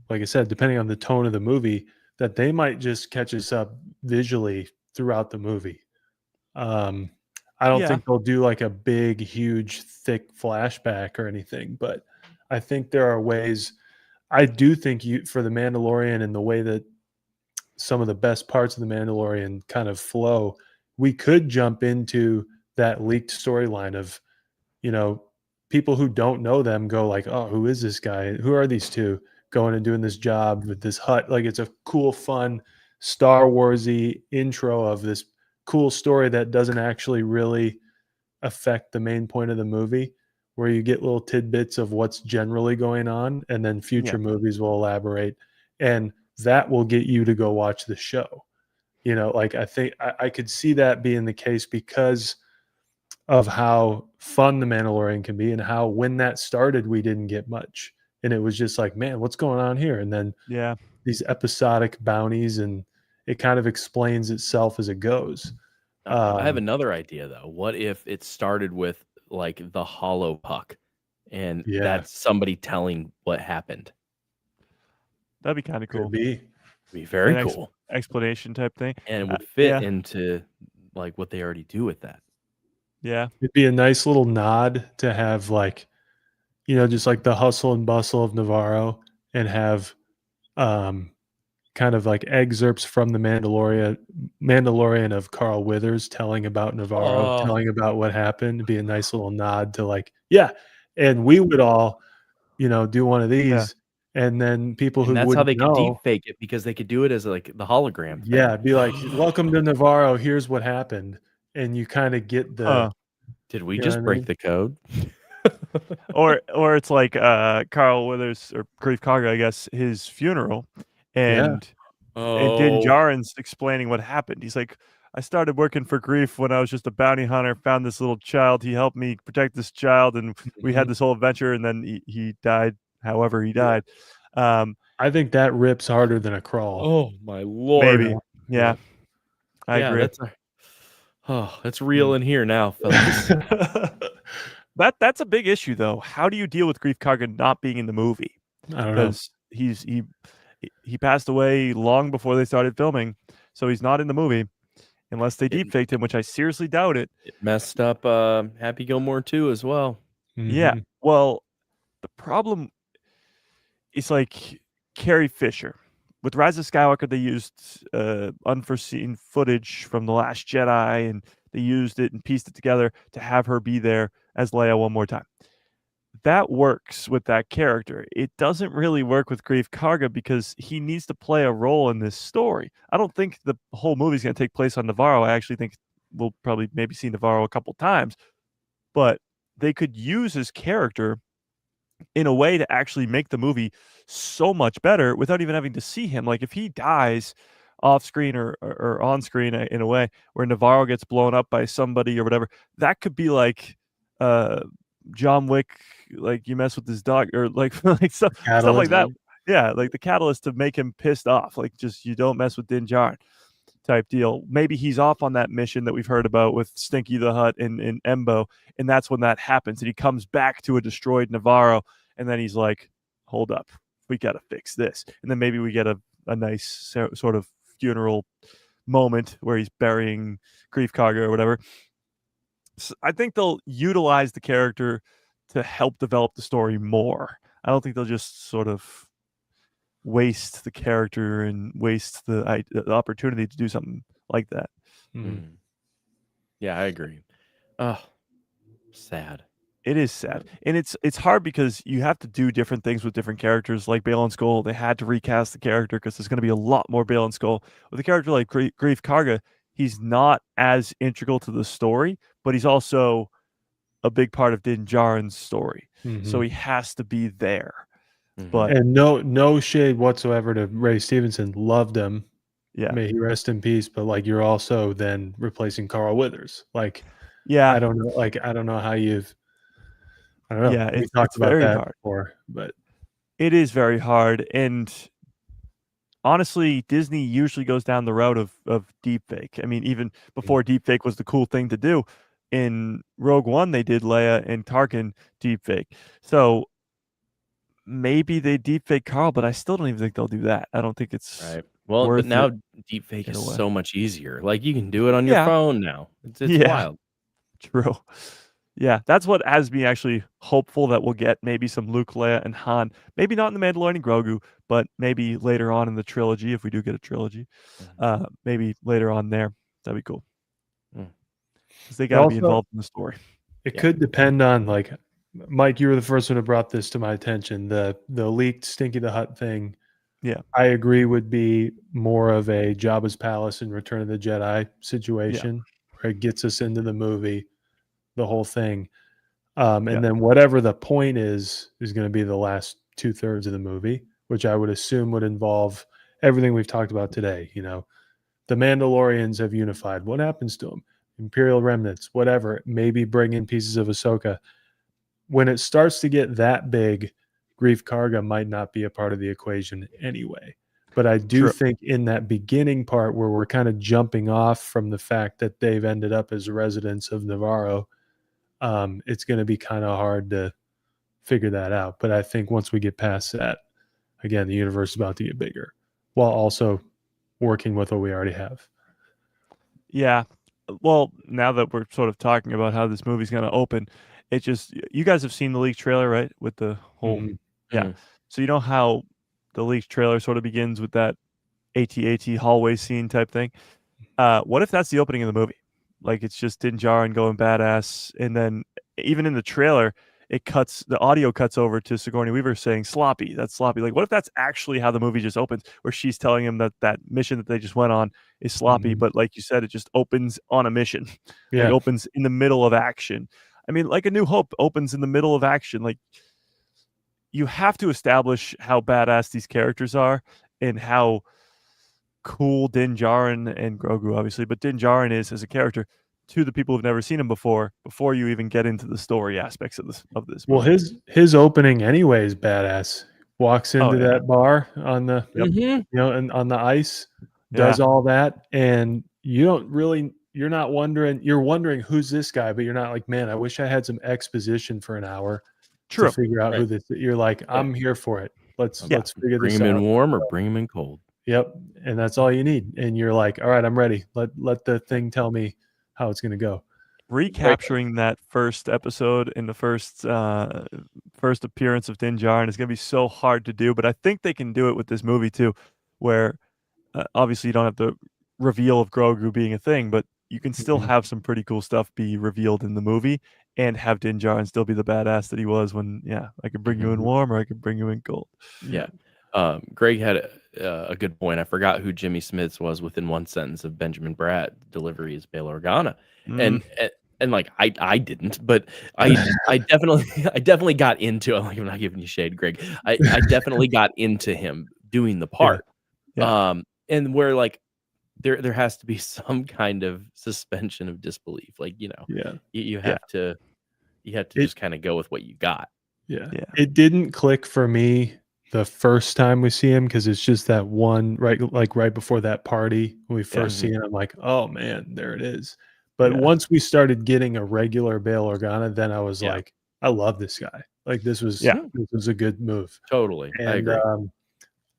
like I said, depending on the tone of the movie, that they might just catch us up visually throughout the movie. I don't think they'll do like a big, huge, thick flashback or anything, but I think there are ways. I do think for the Mandalorian and the way that some of the best parts of the Mandalorian kind of flow, we could jump into that leaked storyline of, people who don't know them go like, "Oh, who is this guy? Who are these two going and doing this job with this hut?" Like, it's a cool, fun, Star Wars-y intro of this cool story that doesn't actually really affect the main point of the movie, where you get little tidbits of what's generally going on, and then future movies will elaborate, and that will get you to go watch the show. Like, I think I could see that being the case because of how fun the Mandalorian can be, and how when that started, we didn't get much. And it was just like, man, what's going on here? And then these episodic bounties, and it kind of explains itself as it goes. I have another idea, though. What if it started with like the hollow puck, and that's somebody telling what happened? That'd be kind of cool. Could be very cool. Explanation type thing. And it would fit into like what they already do with that. Yeah. It'd be a nice little nod to have, like, just like the hustle and bustle of Navarro, and have kind of like excerpts from the Mandalorian of Carl Withers telling about Navarro, Oh. telling about what happened. It'd be a nice little nod to like, yeah, and we would all, do one of these, and then people who And that's how wouldn't they could deep know, fake it, because they could do it as like the hologram thing. yeah, be like, welcome to Navarro. Here's what happened, and you kind of get the, Did we you know just what I break mean? the code? or it's like Carl Withers or Grief Karga, I guess, his funeral, and Din Oh, Djarin's explaining what happened. He's like, I started working for Grief when I was just a bounty hunter, found this little child. He helped me protect this child, and we had this whole adventure, and then he died however he died. I think that rips harder than a crawl. oh my lord. Maybe. Yeah. I Yeah, agree. that's real in here now, fellas. That's a big issue, though. How do you deal with Grief Karga not being in the movie? I don't know. Because he passed away long before they started filming, so he's not in the movie unless they deep faked him, which I seriously doubt it. It messed up Happy Gilmore 2 as well. Yeah. Mhm. Well, the problem is like Carrie Fisher. With Rise of Skywalker, they used unforeseen footage from The Last Jedi, and they used it and pieced it together to have her be there as Leia one more time. That works with that character. It doesn't really work with Grief Karga because he needs to play a role in this story. I don't think the whole movie's going to take place on Navarro. I actually think we'll probably maybe see Navarro a couple times, but they could use his character in a way to actually make the movie so much better without even having to see him. Like if he dies off screen or on screen in a way where Navarro gets blown up by somebody or whatever, that could be like John Wick, like you mess with his dog or like stuff like that. Yeah, like the catalyst to make him pissed off. Like just you don't mess with Din Djarin type deal. Maybe he's off on that mission that we've heard about with Stinky the Hutt and Embo, and that's when that happens. And he comes back to a destroyed Navarro, and then he's like, hold up, we got to fix this. And then maybe we get a nice sort of funeral moment where he's burying Grief Karga or whatever. So I think they'll utilize the character to help develop the story more. I don't think they'll just sort of waste the character and waste the opportunity to do something like that. Yeah, I agree. Oh, sad. It is sad, and it's hard because you have to do different things with different characters. Like Bale and Skull, they had to recast the character because there's going to be a lot more Bale and Skull. With a character like Grief Karga, he's not as integral to the story, but he's also a big part of Din Djarin's story, so he has to be there. But and no shade whatsoever to Ray Stevenson. Loved him. Yeah, may he rest in peace. But like you're also then replacing Carl Withers. Like yeah, I don't know. Like I don't know how you've. I don't know. Yeah, we it's talked about very that hard. before, but it is very hard. And honestly, Disney usually goes down the route of deepfake. I mean, even before deepfake was the cool thing to do, in Rogue One they did Leia and Tarkin deepfake. So maybe they deepfake Carl, but I still don't even think they'll do that. I don't think it's right. Well, but now deepfake is so much easier. Like you can do it on your phone now. It's wild. True. Yeah, that's what has me actually hopeful that we'll get maybe some Luke, Leia, and Han. Maybe not in the Mandalorian Grogu, but maybe later on in the trilogy, if we do get a trilogy. Maybe later on there. That'd be cool. Because they got to be involved in the story. It could depend on, like, Mike, you were the first one who brought this to my attention. The leaked Stinky the Hutt thing. Yeah. I agree would be more of a Jabba's Palace and Return of the Jedi situation where it gets us into the movie, the whole thing. And then whatever the point is going to be the last 2/3 of the movie, which I would assume would involve everything we've talked about today. You know, the Mandalorians have unified. What happens to them? Imperial remnants, whatever. Maybe bring in pieces of Ahsoka. When it starts to get that big, Grief Karga might not be a part of the equation anyway. But I do think in that beginning part where we're kind of jumping off from the fact that they've ended up as residents of Navarro, it's going to be kind of hard to figure that out. But I think once we get past that, again, the universe is about to get bigger while also working with what we already have. Yeah. Well, now that we're sort of talking about how this movie's going to open, it just, you guys have seen the leaked trailer, right? With the whole, So you know how the leaked trailer sort of begins with that AT-AT hallway scene type thing. What if that's the opening of the movie? Like it's just Din Djarin going badass, and then even in the trailer, the audio cuts over to Sigourney Weaver saying sloppy. That's sloppy. Like, what if that's actually how the movie just opens, where she's telling him that mission that they just went on is sloppy, but like you said, it just opens on a mission. Yeah. Like opens in the middle of action. I mean, like A New Hope opens in the middle of action. Like you have to establish how badass these characters are and how cool Din Djarin and Grogu, obviously, but Din Djarin is as a character to the people who've never seen him before you even get into the story aspects of this movie. Well, his opening anyway is badass. Walks into that bar on the and on the ice, does all that, and you're wondering who's this guy, but you're not like, man, I wish I had some exposition for an hour to figure out who this is. You're like, I'm here for it. Let's figure this out. Bring him in warm or bring him in cold. Yep, and that's all you need. And you're like, all right, I'm ready. Let the thing tell me how it's going to go. Recapturing that first episode in the first appearance of Din Djarin is going to be so hard to do, but I think they can do it with this movie too, where obviously you don't have the reveal of Grogu being a thing, but you can still have some pretty cool stuff be revealed in the movie and have Din Djarin still be the badass that he was when, I could bring you in warm or I could bring you in cold. Yeah. Greg had a good point. I forgot who Jimmy Smits was within one sentence of Benjamin Bratt delivery as Bail Organa, and like I didn't, but I definitely got into. I'm not giving you shade, Greg. I definitely got into him doing the part, and where like there has to be some kind of suspension of disbelief, like you have to just kind of go with what you got. Yeah, it didn't click for me the first time we see him because it's just that one right before that party when we first see him. I'm like, oh man, there it is. But once we started getting a regular Bail Organa, then I was like, I love this guy. Like this was a good move. Totally, and, I agree.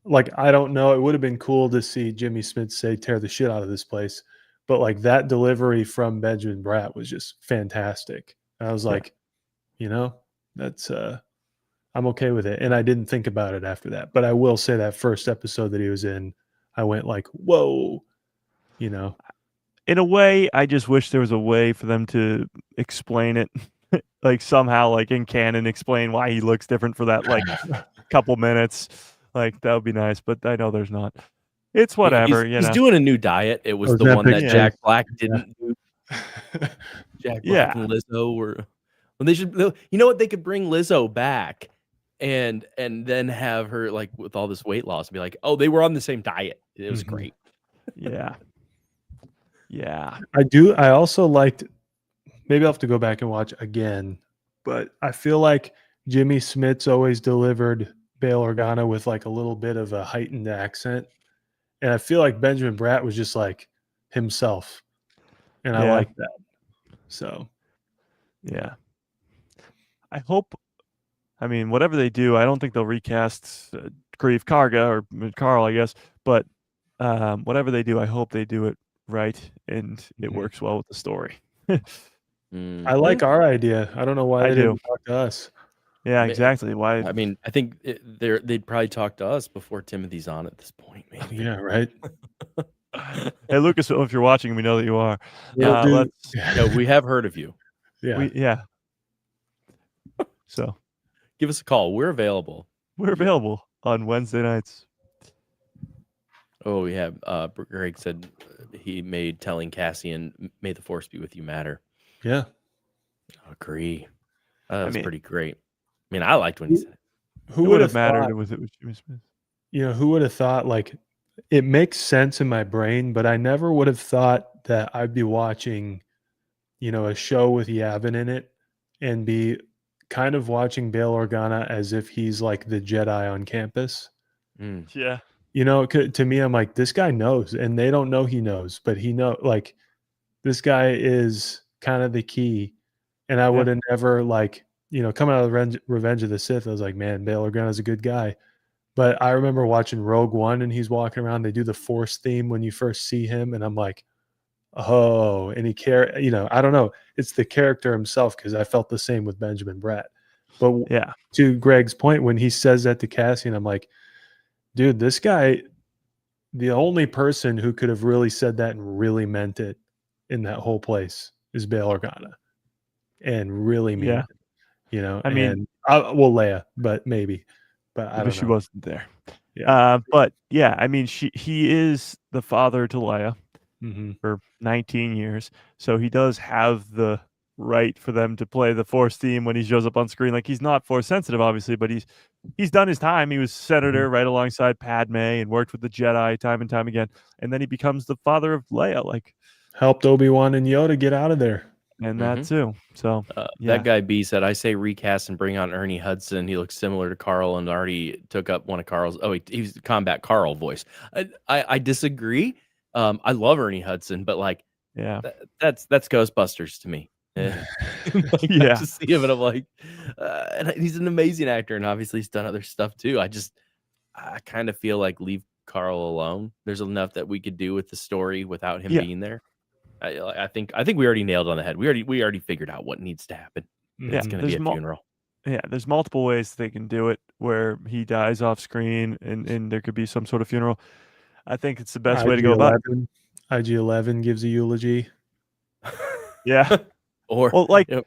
Like I don't know, it would have been cool to see Jimmy Smits say tear the shit out of this place, but like that delivery from Benjamin Bratt was just fantastic. And I was like, that's I'm okay with it. And I didn't think about it after that. But I will say that first episode that he was in, I went like, whoa, In a way, I just wish there was a way for them to explain it. Like somehow, like in canon, explain why he looks different for that like couple minutes. Like that would be nice. But I know there's not. It's whatever. He's doing a new diet. It was the one that Jack Black didn't do. Jack Black and Lizzo were. Well, they should. They could bring Lizzo back. And then have her like with all this weight loss and be like, oh, they were on the same diet. It was great. Yeah. I also liked, maybe I'll have to go back and watch again, but I feel like Jimmy Smits always delivered Bail Organa with like a little bit of a heightened accent. And I feel like Benjamin Bratt was just like himself. And I like that. So, yeah. I hope. I mean, whatever they do, I don't think they'll recast Grief Karga or Carl, I guess. But whatever they do, I hope they do it right and it works well with the story. I like our idea. I don't know why they didn't talk to us. Yeah, exactly. Why? I mean, I think they'd probably talk to us before Timothy's on at this point. Maybe. Yeah, right. Hey, Lucas, if you're watching, we know that you are. We have heard of you. Yeah. So. Give us a call. We're available. We're available on Wednesday nights. Oh, we have. Greg said he made telling Cassian, "May the Force be with you," matter. Yeah, agree. That was pretty great. I mean, I liked when he said it. Who would have mattered with it with Jimmy Smith? Who would have thought? Like, it makes sense in my brain, but I never would have thought that I'd be watching, a show with Yavin in it and be kind of watching Bail Organa as if he's like the Jedi on campus. Yeah. To me, I'm like, this guy knows, and they don't know he knows, but he know, like, this guy is kind of the key. And I would have never coming out of Revenge of the Sith, I was like, man, Bail Organa's a good guy. But I remember watching Rogue One and he's walking around, they do the Force theme when you first see him. And I'm like, oh, and he I don't know. It's the character himself, because I felt the same with Benjamin Bratt. But to Greg's point, when he says that to Cassian, I'm like, dude, this guy, the only person who could have really said that and really meant it in that whole place is Bail Organa, and really mean Yeah. it, you know. I mean, and well, Leia, but maybe, but I but don't she know. wasn't there. Yeah. But yeah, I mean, he is the father to Leia Mm-hmm. for 19 years, so he does have the right for them to play the Force theme when he shows up on screen. Like, he's not Force sensitive, obviously, but he's done his time. He was senator right alongside Padme and worked with the Jedi time and time again, and then he becomes the father of Leia. Like, Helped Obi-Wan and Yoda get out of there. and that too. So yeah, That guy B said, I say recast and bring on Ernie Hudson. He looks similar to Carl and already took up one of Carl's. Oh, he's combat Carl voice. I disagree. I love Ernie Hudson, but like, yeah, that's Ghostbusters to me. Like, Yeah. I just see him and I'm like, and he's an amazing actor, and obviously he's done other stuff too. I kind of feel like leave Carl alone. There's enough that we could do with the story without him Yeah. being there. I think we already nailed it on the head. We already figured out what needs to happen. Yeah, It's going to be a there's funeral. Yeah, there's multiple ways they can do it where he dies off screen and there could be some sort of funeral. I think it's the best way to go about it. IG-11 gives a eulogy. Yeah. Or Well, like, you know,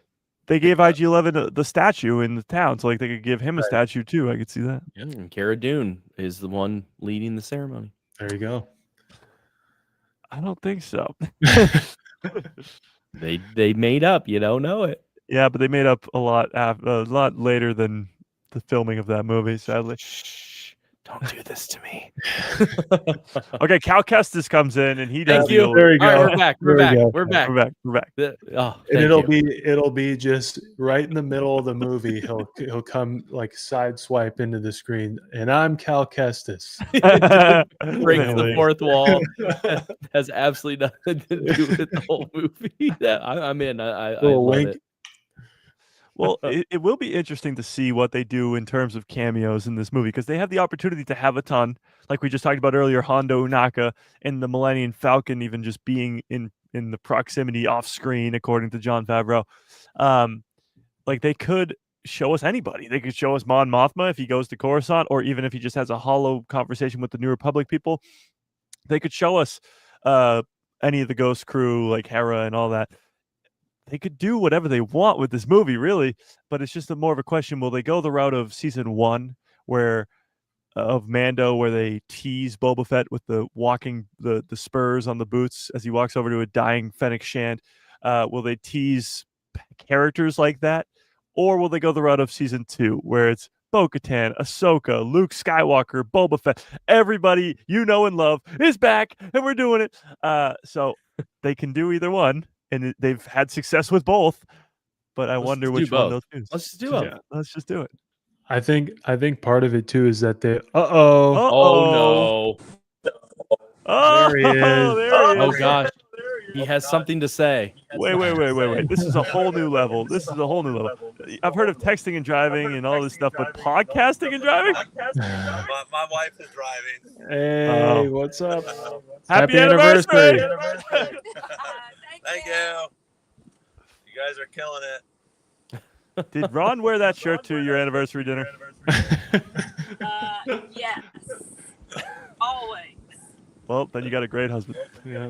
they gave IG-11 the statue in the town, so like they could give him a statue too. I could see that. yeah, and Cara Dune is the one leading the ceremony. There you go. I don't think so. They made up. You don't know it. Yeah, but they made up a lot later than the filming of that movie, sadly. Shh, don't do this to me. Okay, Cal Kestis comes in and he does Thank you. There you All right, go. we're back. There we go. We're back. We're back. Oh, And thank it'll be just right in the middle of the movie. He'll come like side swipe into the screen, and I'm Cal Kestis. breaks the fourth wall. Has absolutely nothing to do with the whole movie. Yeah, I'm in. I Little love wink. it. Well, it will be interesting to see what they do in terms of cameos in this movie, because they have the opportunity to have a ton, like we just talked about earlier, Hondo Unaka and the Millennium Falcon even just being in the proximity off screen, according to Jon Favreau. Like, they could show us anybody. They could show us Mon Mothma if he goes to Coruscant, or even if he just has a hollow conversation with the New Republic people. They could show us any of the Ghost crew, like Hera and all that. They could do whatever they want with this movie, really, but it's just more of a question: will they go the route of season 1, of Mando, where they tease Boba Fett with the spurs on the boots as he walks over to a dying Fennec Shand? Will they tease characters like that, or will they go the route of season 2, where it's Bo-Katan, Ahsoka, Luke Skywalker, Boba Fett, everybody you know and love is back, and we're doing it. So they can do either one. And they've had success with both, but I wonder which one they'll choose. Let's just do it. Yeah, let's just do it. I think part of it too is that they. Oh no! Oh, There he is. there he Oh is. gosh, he has something to say. Wait. This is a whole new level. I've heard of texting and driving and all this stuff, but podcasting and driving? My wife is driving. Hey, what's up? Happy anniversary! Thank you. You guys are killing it. Did Ron wear that shirt to your anniversary dinner? Yes. Always. Well, then you got a great husband. Yeah.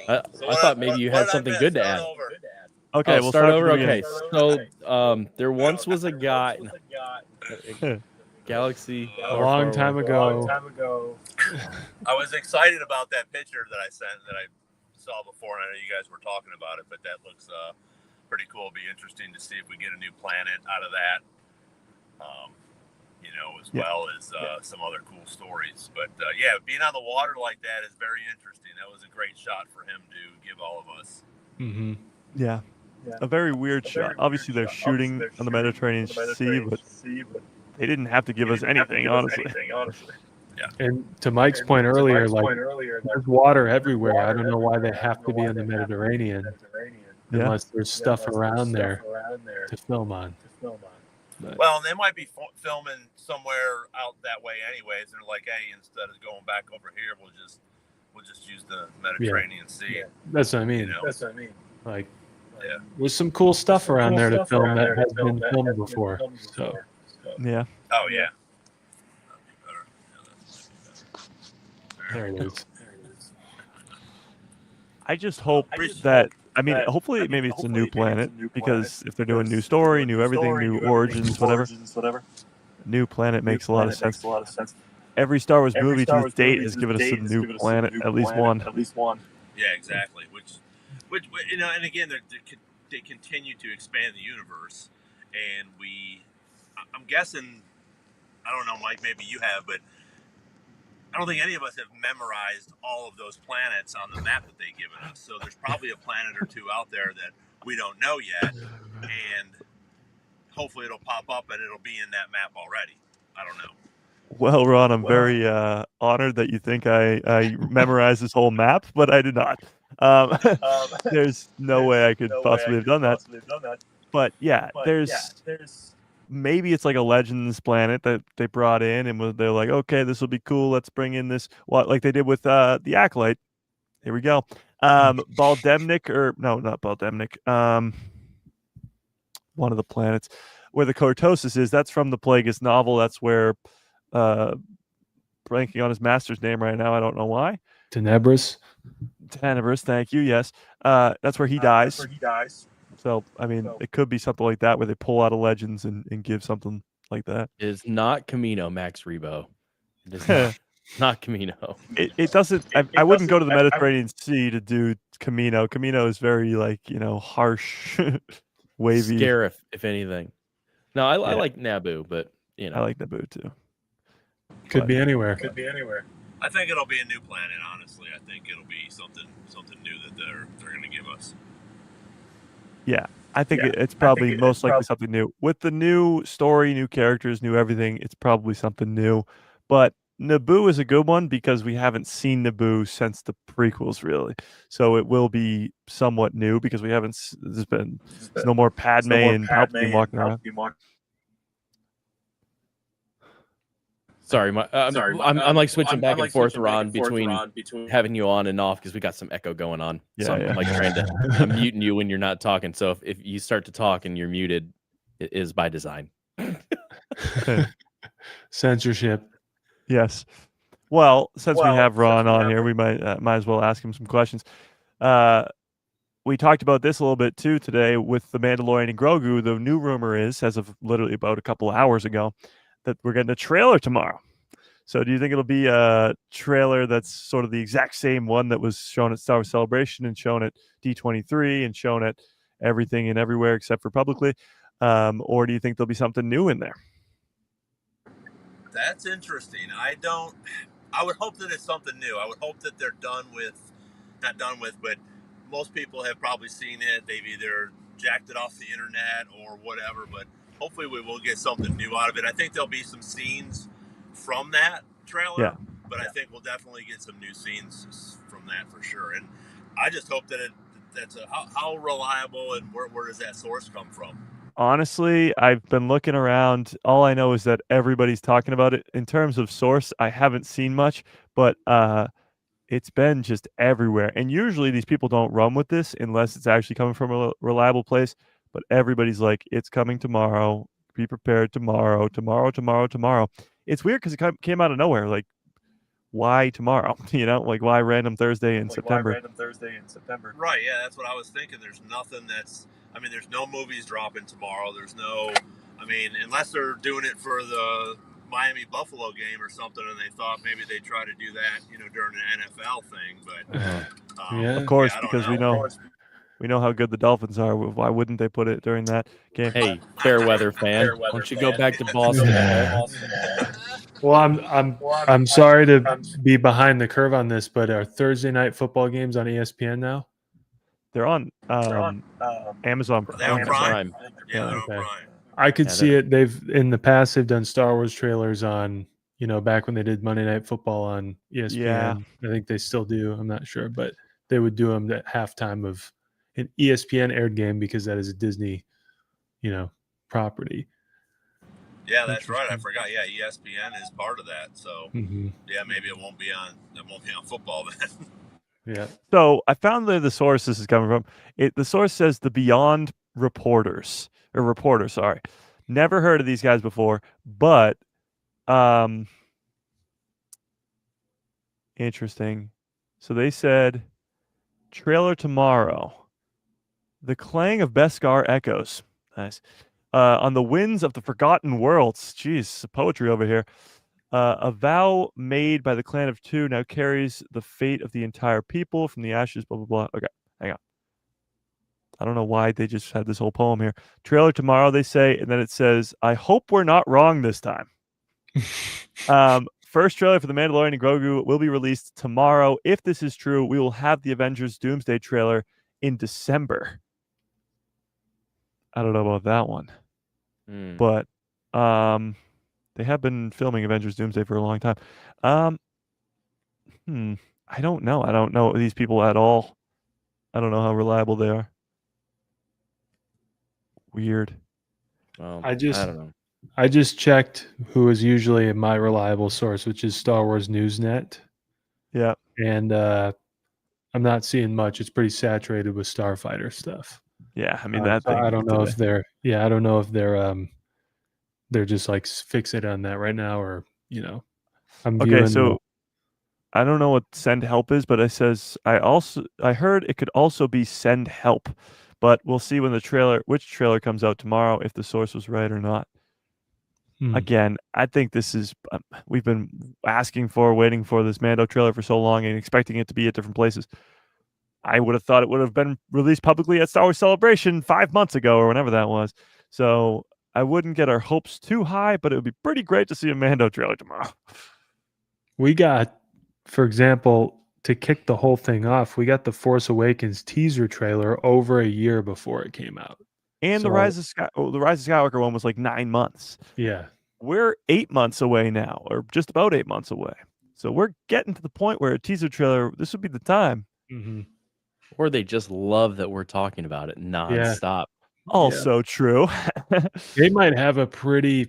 I thought maybe you had something good to add. Okay, We'll start over. from the Okay, beginning. so there once was a guy. Galaxy. A long time ago. I was excited about that picture that I sent that I saw before, and I know you guys were talking about it, but that looks pretty cool. It'll be interesting to see if we get a new planet out of that, as well as some other cool stories. But yeah, being on the water like that is very interesting. That was a great shot for him to give all of us. Mm-hmm. Yeah. A very weird shot. Obviously, they're shooting on the Mediterranean Sea, but they didn't have to give us anything, honestly. Yeah. And to Mike's point earlier, there's water everywhere. I don't know why they have to be in the Mediterranean unless there's stuff around there to film on. But, Well, and they might be filming somewhere out that way anyways. They're like, hey, instead of going back over here, we'll just use the Mediterranean Sea. that's what I mean. You know? Like, Yeah. there's some cool stuff around there to film that has been filmed before. So, Yeah. Oh yeah. There it is. I just hope that. I mean, hopefully, maybe it's a new planet because if they're doing new story, new everything, new origins, whatever, new planet makes a lot of sense. Every Star Wars movie to this date has given us a new planet, at least one. Yeah, exactly. Which and again, they continue to expand the universe, and I'm guessing, I don't know, Mike, maybe you have, but I don't think any of us have memorized all of those planets on the map that they've given us. So there's probably a planet or two out there that we don't know yet, and hopefully it'll pop up and it'll be in that map already. I don't know. Well, Ron, I'm very honored that you think I memorized this whole map, but I did not. There's no way I could possibly have done that. But yeah, there's maybe it's like a Legends planet that they brought in, and they're like, okay, this will be cool. Let's bring in this, like they did with the Acolyte. Here we go. Baldemnik, or no, not Baldemnik. One of the planets where the Cortosis is. That's from the Plagueis novel. That's where, blanking on his master's name right now. I don't know why. Tenebris, thank you. Yes. That's where he dies. So, I mean, it could be something like that where they pull out of Legends and give something like that. It is not Camino, Max Rebo. It is not Camino. It doesn't. I wouldn't go to the Mediterranean Sea to do Camino. Camino is very, harsh, wavy. Scarif, if anything. No, I like Naboo, but, I like Naboo too. could be anywhere. I think it'll be a new planet. Honestly, I think it'll be something new that they're going to give us. Yeah, I think it's probably most likely something new. With the new story, new characters, new everything, it's probably something new. But Naboo is a good one because we haven't seen Naboo since the prequels, really. So it will be somewhat new because we haven't. There's no more Padme and Palpatine walking around. Sorry, I'm like switching back and forth, Ron, between having you on and off because we got some echo going on. Yeah, so I'm like I'm muting you when you're not talking. So if you start to talk and you're muted, it is by design. Censorship. Yes. Well, since we have Ron on here, we might as well ask him some questions. We talked about this a little bit too today with the Mandalorian and Grogu. The new rumor is, as of literally about a couple of hours ago, that we're getting a trailer tomorrow. So do you think it'll be a trailer that's sort of the exact same one that was shown at Star Wars Celebration and shown at D23 and shown at everything and everywhere except for publicly? Or do you think there'll be something new in there? That's interesting. I would hope that it's something new. I would hope that they're not done with, but most people have probably seen it. They've either jacked it off the internet or whatever, but hopefully we will get something new out of it. I think there'll be some scenes from that trailer, but I think we'll definitely get some new scenes from that for sure. And I just hope that how reliable and where does that source come from? Honestly, I've been looking around. All I know is that everybody's talking about it. In terms of source, I haven't seen much, but it's been just everywhere. And usually these people don't run with this unless it's actually coming from a reliable place. But everybody's like, it's coming tomorrow. Be prepared tomorrow. It's weird because it came out of nowhere. Like, why tomorrow? Like why random Thursday in September? Right, yeah, that's what I was thinking. There's nothing there's no movies dropping tomorrow. Unless they're doing it for the Miami Buffalo game or something, and they thought maybe they'd try to do that, during the NFL thing. But of course, because we know how good the Dolphins are. Why wouldn't they put it during that game? Hey, fair weather fan, why don't you go back to Boston? Well, I'm sorry to be behind the curve on this, but are Thursday night football games on ESPN now? They're on Amazon Prime. Yeah, they're okay. on Prime. I could see it. In the past they've done Star Wars trailers on, back when they did Monday Night Football on ESPN. Yeah. I think they still do. I'm not sure, but they would do them at halftime of an ESPN aired game because that is a Disney, property. Yeah, that's right. I forgot. Yeah, ESPN is part of that. So yeah, maybe it won't be on football then. Yeah. So I found the source this is coming from. The source says the Beyond reporter, sorry. Never heard of these guys before, but interesting. So they said trailer tomorrow. The clang of Beskar echoes. Nice. On the winds of the forgotten worlds. Jeez, poetry over here. A vow made by the clan of two now carries the fate of the entire people from the ashes, blah, blah, blah. Okay, hang on. I don't know why they just had this whole poem here. Trailer tomorrow, they say, and then it says, I hope we're not wrong this time. First trailer for The Mandalorian and Grogu will be released tomorrow. If this is true, we will have the Avengers Doomsday trailer in December. I don't know about that one. But they have been filming Avengers Doomsday for a long time. I don't know. I don't know these people at all. I don't know how reliable they are. Weird. Well, I don't know. I just checked who is usually my reliable source, which is Star Wars Newsnet. Yeah. And I'm not seeing much. It's pretty saturated with Starfighter stuff. Yeah, I mean So that thing. I don't know today. if they're I don't know if they're just like fixated on that right now, or I'm Okay, viewing so I don't know what send help is, but it says I heard it could also be send help, but we'll see when which trailer comes out tomorrow if the source was right or not. Again, I think this is we've been waiting for this Mando trailer for so long and expecting it to be at different places. I would have thought it would have been released publicly at Star Wars Celebration 5 months ago or whenever that was. So I wouldn't get our hopes too high, but it would be pretty great to see a Mando trailer tomorrow. We got, for example, to kick the whole thing off, we got the Force Awakens teaser trailer over a year before it came out. And the Rise of Skywalker one was like 9 months. Yeah. We're 8 months away now, or just about 8 months away. So we're getting to the point where a teaser trailer, this would be the time. Mm-hmm. Or they just love that we're talking about it nonstop. Also true. They might have a pretty,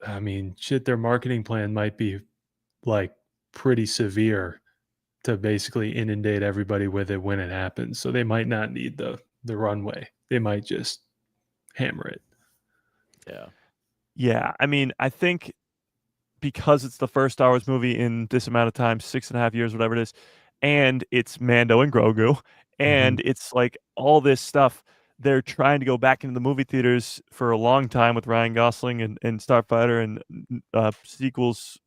their marketing plan might be like pretty severe to basically inundate everybody with it when it happens. So they might not need the runway. They might just hammer it. Yeah. Yeah. I mean, I think because it's the first Star Wars movie in this amount of time, 6.5 years, whatever it is, and it's Mando and Grogu, and it's like all this stuff, they're trying to go back into the movie theaters for a long time with Ryan Gosling and Starfighter and sequels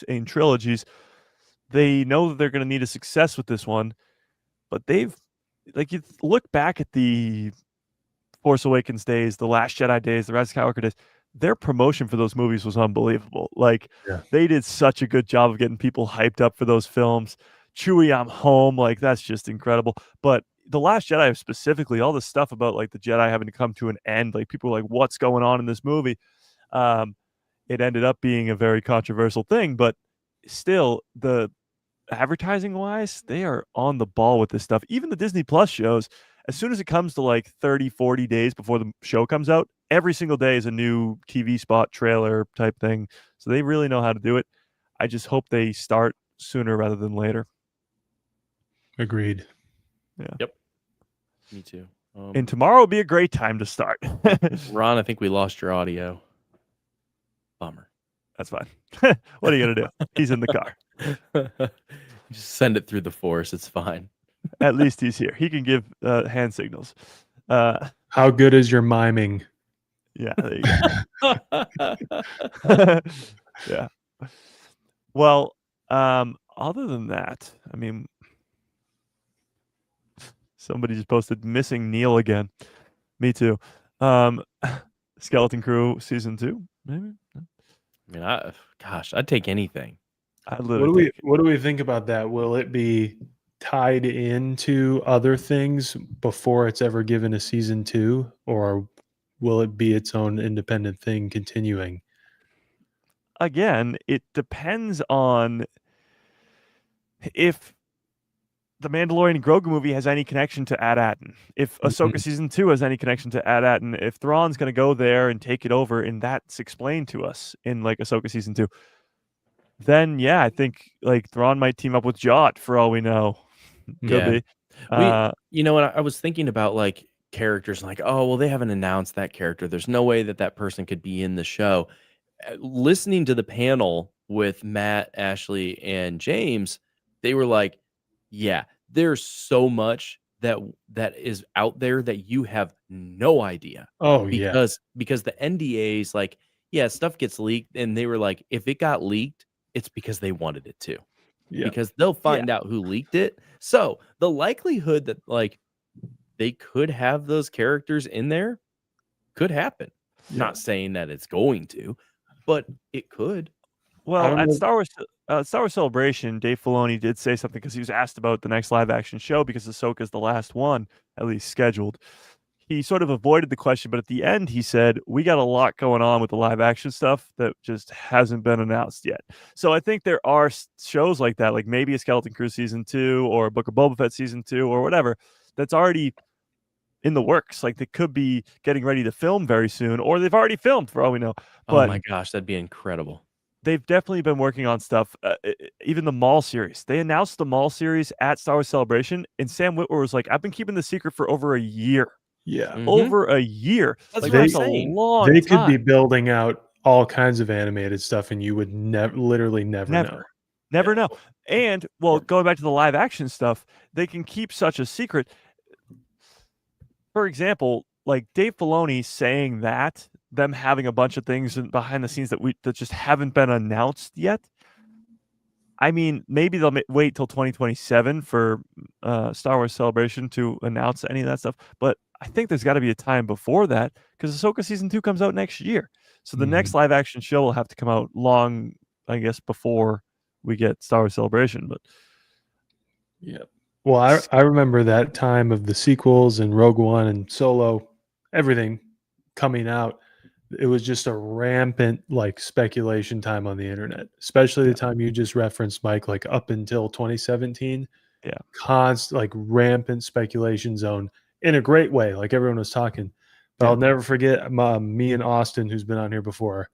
and trilogies. They know that they're going to need a success with this one, but they've, like, you look back at the Force Awakens days, the Last Jedi days, the Rise of Skywalker days, their promotion for those movies was unbelievable. Like, they did such a good job of getting people hyped up for those films. Chewie, I'm home. Like, that's just incredible. But the Last Jedi specifically, all the stuff about like the Jedi having to come to an end, like people were like, what's going on in this movie? It ended up being a very controversial thing, but still, the advertising wise, they are on the ball with this stuff. Even the Disney Plus shows, as soon as it comes to like 30, 40 days before the show comes out, every single day is a new TV spot trailer type thing. So they really know how to do it. I just hope they start sooner rather than later. Agreed. Yeah. Yep. Me too. And tomorrow will be a great time to start. Ron, I think we lost your audio. Bummer. That's fine. What are you going to do? He's in the car. Just send it through the Force. It's fine. At least he's here. He can give hand signals. How good is your miming? Yeah, there you go. Yeah. Well, other than that, I mean, somebody just posted missing Neil again. Me too. Skeleton Crew season 2, maybe. I mean, I'd take anything. What do we think about that? Will it be tied into other things before it's ever given a season 2, or will it be its own independent thing continuing? Again, it depends on if the Mandalorian Grogu movie has any connection to Ad-Atten, if Ahsoka season 2 has any connection to Ad-Atten, if Thrawn's going to go there and take it over, and that's explained to us in like Ahsoka season 2, then yeah, I think like Thrawn might team up with Jot for all we know. Could be. You know what? I was thinking about like characters like, oh, well, they haven't announced that character. There's no way that person could be in the show. Listening to the panel with Matt, Ashley, and James, they were like, yeah, there's so much that is out there that you have no idea. Oh yeah. Because the NDAs, like, yeah, stuff gets leaked, and they were like, if it got leaked, it's because they wanted it to. Yeah. Because they'll find out who leaked it. So the likelihood that like they could have those characters in there could happen. Yeah. Not saying that it's going to, but it could. Well, at Star Wars Celebration, Dave Filoni did say something because he was asked about the next live action show because Ahsoka's the last one, at least scheduled. He sort of avoided the question, but at the end he said, we got a lot going on with the live action stuff that just hasn't been announced yet. So I think there are shows like that, like maybe a Skeleton Crew season 2 or a Book of Boba Fett season 2 or whatever, that's already in the works. Like they could be getting ready to film very soon, or they've already filmed for all we know. But oh my gosh, that'd be incredible. They've definitely been working on stuff. Even the Maul series. They announced the Maul series at Star Wars Celebration, and Sam Witwer was like, I've been keeping the secret for over a year. Yeah. Mhm. Over a year. That's Like, what I'm that's a saying. long They time. could be building out all kinds of animated stuff, and you would literally never know. Never know. And going back to the live action stuff, they can keep such a secret. For example, like Dave Filoni saying that, them having a bunch of things behind the scenes that just haven't been announced yet. I mean, maybe they'll wait till 2027 for Star Wars Celebration to announce any of that stuff. But I think there's got to be a time before that because Ahsoka season 2 comes out next year. So the next live action show will have to come out long, I guess, before we get Star Wars Celebration. But yeah. Well, I remember that time of the sequels and Rogue One and Solo, everything coming out. It was just a rampant like speculation time on the internet, especially the time you just referenced, Mike, like up until 2017. Yeah. Like rampant speculation zone in a great way. Like everyone was talking. But I'll never forget me and Austin, who's been on here before,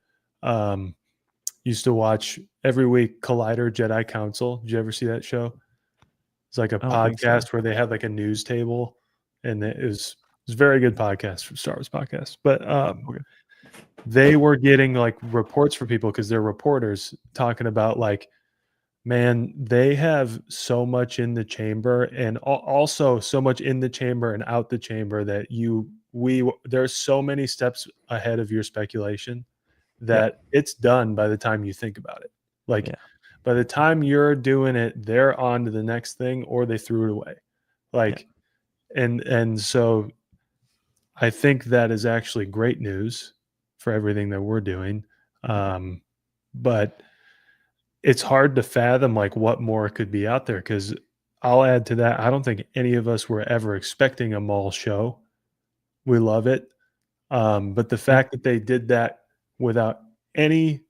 used to watch every week Collider Jedi Council. Did you ever see that show? It's like a podcast where they had like a news table, and it was a very good podcast from Star Wars podcast. But they were getting like reports for people because they're reporters talking about like, man, they have so much in the chamber and also so much in the chamber and out the chamber that there's so many steps ahead of your speculation that it's done by the time you think about it. Like by the time you're doing it, they're on to the next thing or they threw it away. Like, and so I think that is actually great news for everything that we're doing. But it's hard to fathom like what more could be out there. Cause I'll add to that. I don't think any of us were ever expecting a Maul show. We love it. But the fact that they did that without any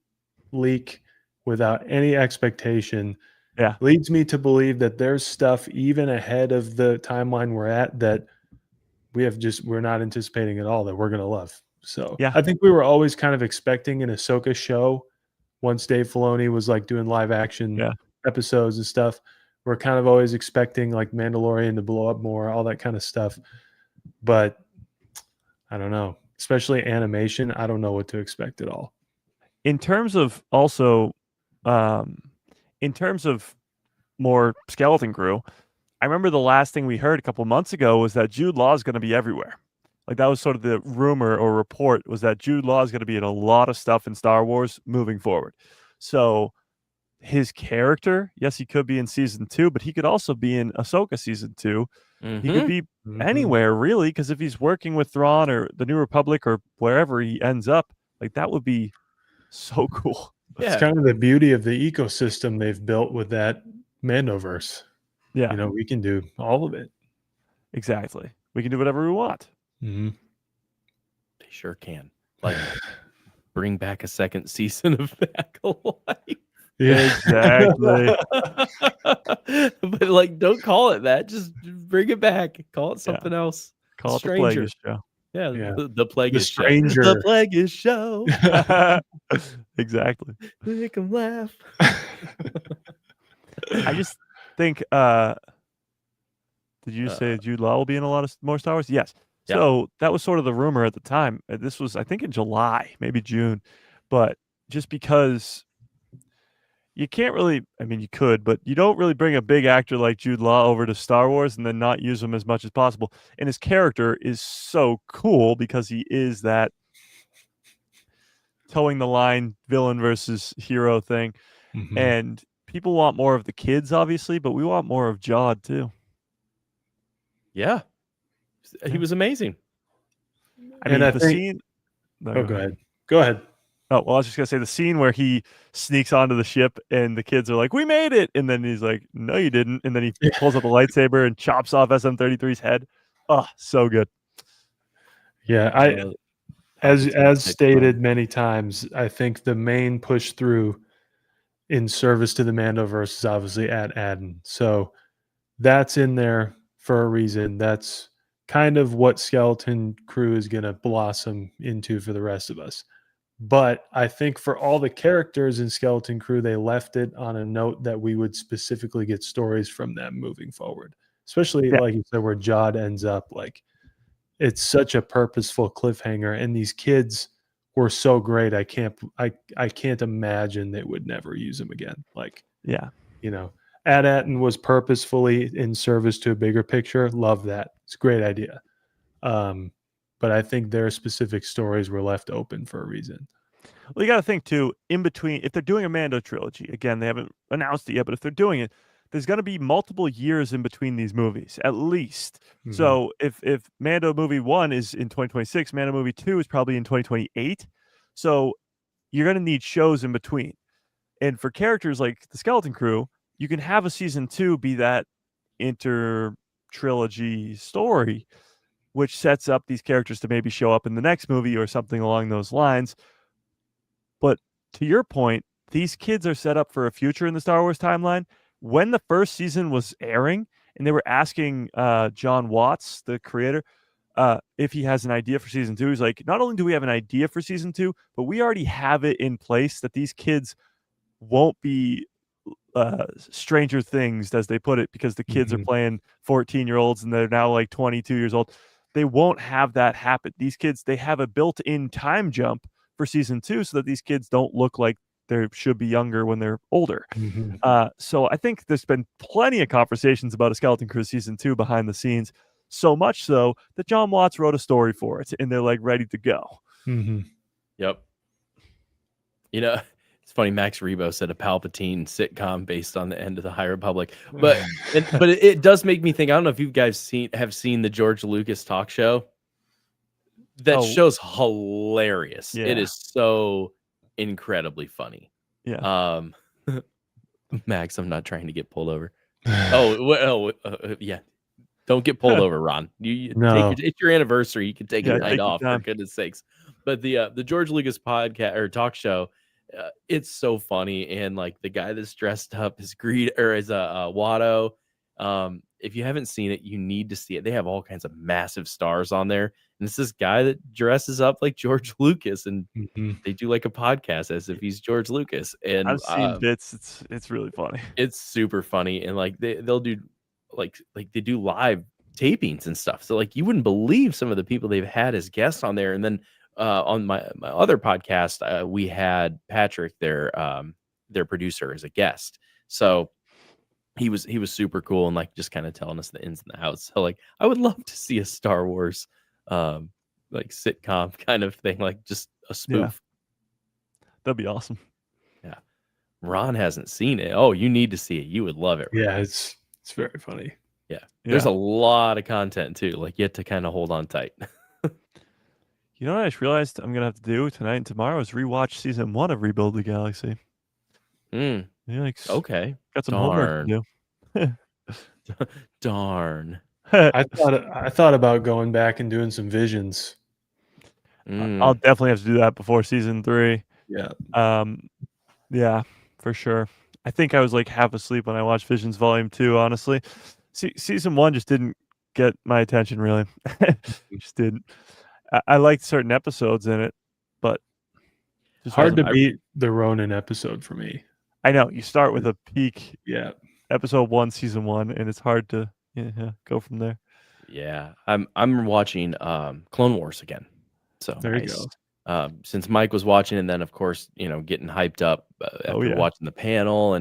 leak, without any expectation, leads me to believe that there's stuff even ahead of the timeline we're at that we're not anticipating at all that we're going to love. So I think we were always kind of expecting an Ahsoka show once Dave Filoni was like doing live action episodes and stuff. We're kind of always expecting like Mandalorian to blow up more, all that kind of stuff. But I don't know, especially animation. I don't know what to expect at all. In terms of also, in terms of more Skeleton Crew, I remember the last thing we heard a couple months ago was that Jude Law is going to be everywhere. Like that was sort of the rumor or report was that Jude Law is going to be in a lot of stuff in Star Wars moving forward. So his character, yes, he could be in season 2, but he could also be in Ahsoka season 2. He could be anywhere really, because if he's working with Thrawn or the New Republic or wherever he ends up, like that would be so cool. It's kind of the beauty of the ecosystem they've built with that Mandoverse. Yeah, you know, we can do all of it. Exactly. We can do whatever we want. Mm-hmm. They sure can. Like bring back a second season of Back Alive. Yeah, exactly. But like, don't call it that. Just bring it back. Call it something else. Call it the Plagueis show. Yeah, the Plagueis Stranger. Show. The Plagueis Show. Exactly. Make them laugh. I just think. Did you say Jude Law will be in a lot of more Star Wars? Yes. Yeah. So that was sort of the rumor at the time. This was, I think, in July, maybe June, but just because you can't really, I mean, you could, but you don't really bring a big actor like Jude Law over to Star Wars and then not use him as much as possible. And his character is so cool because he is that towing the line villain versus hero thing. Mhm. And people want more of the kids, obviously, but we want more of Jod too. Yeah. He Yeah. was amazing. I And mean, I the think- scene. No, Oh, go ahead. Go ahead. Oh, well, I was just gonna say the scene where he sneaks onto the ship and the kids are like, "We made it," and then he's like, "No, you didn't," and then he pulls up a lightsaber and chops off SM-33's head. Oh, so good. Yeah, as stated many times, I think the main push through in service to the Mandoverse is obviously at Adden. So that's in there for a reason. That's kind of what Skeleton Crew is going to blossom into for the rest of us. But I think for all the characters in Skeleton Crew, they left it on a note that we would specifically get stories from them moving forward. Especially, Yeah. like you said, where Jod ends up. Like, it's such a purposeful cliffhanger, and these kids were so great. I can't imagine they would never use them again. Like, Yeah. you know, Ad-Atten was purposefully in service to a bigger picture. Love that. It's a great idea. But I think their specific stories were left open for a reason. Well, you got to think too, in between, if they're doing a Mando trilogy, again, they haven't announced it yet, but if they're doing it, there's going to be multiple years in between these movies, at least. Mhm. So if Mando movie 1 is in 2026, Mando movie 2 is probably in 2028. So you're going to need shows in between. And for characters like the Skeleton Crew, you can have a season 2 be that inter-trilogy story, which sets up these characters to maybe show up in the next movie or something along those lines. But to your point, these kids are set up for a future in the Star Wars timeline. When the first season was airing and they were asking John Watts, the creator, if he has an idea for season 2, he's like, not only do we have an idea for season 2, but we already have it in place that these kids won't be Stranger Things, as they put it, because the kids are playing 14-year-olds and they're now like 22 years old. They won't have that happen. These kids, they have a built-in time jump for season 2 so that these kids don't look like they should be younger when they're older. So I think there's been plenty of conversations about a Skeleton Crew season 2 behind the scenes, so much so that John Watts wrote a story for it and they're like ready to go. Yep. You know, it's funny. Max Rebo said a Palpatine sitcom based on the end of the High Republic, but it does make me think. I don't know if you guys have seen the George Lucas talk show. That show's hilarious. Yeah. It is so incredibly funny. Yeah. Max, I'm not trying to get pulled over. Yeah. Don't get pulled over, Ron. No. It's your anniversary. You can take a night off, for time. goodness sakes. But the George Lucas podcast or talk show, it's so funny. And like the guy that's dressed up as Watto. If you haven't seen it, you need to see it. They have all kinds of massive stars on there. And it's this guy that dresses up like George Lucas, and they do like a podcast as if he's George Lucas. And I've seen bits. It's really funny. It's super funny, and like they'll do like they do live tapings and stuff. So like you wouldn't believe some of the people they've had as guests on there. And then on my other podcast, we had Patrick, their producer, as a guest. So he was super cool and like just kind of telling us the ins and the outs. So like I would love to see a Star Wars like sitcom kind of thing, like just a spoof. Yeah. That'd be awesome. Yeah. Ron hasn't seen it. Oh, you need to see it. You would love it. Yeah, it's very funny. Yeah. There's a lot of content too. Like you have to kind of hold on tight. You know what I just realized I'm gonna have to do tonight and tomorrow is rewatch season 1 of Rebuild the Galaxy. Yeah, Okay. Got some homework to do. Darn. I thought about going back and doing some visions. I'll definitely have to do that before season 3. Yeah. Yeah, for sure. I think I was like half asleep when I watched Visions Volume 2, honestly. Season 1 just didn't get my attention, really. Just didn't. I liked certain episodes in it, but it's hard to beat the Ronin episode for me. I know. You start with a peak Yeah. episode 1, season 1, and it's hard to go from there. Yeah, I'm watching Clone Wars again. So There you go. since Mike was watching, and then of course getting hyped up after yeah. watching the panel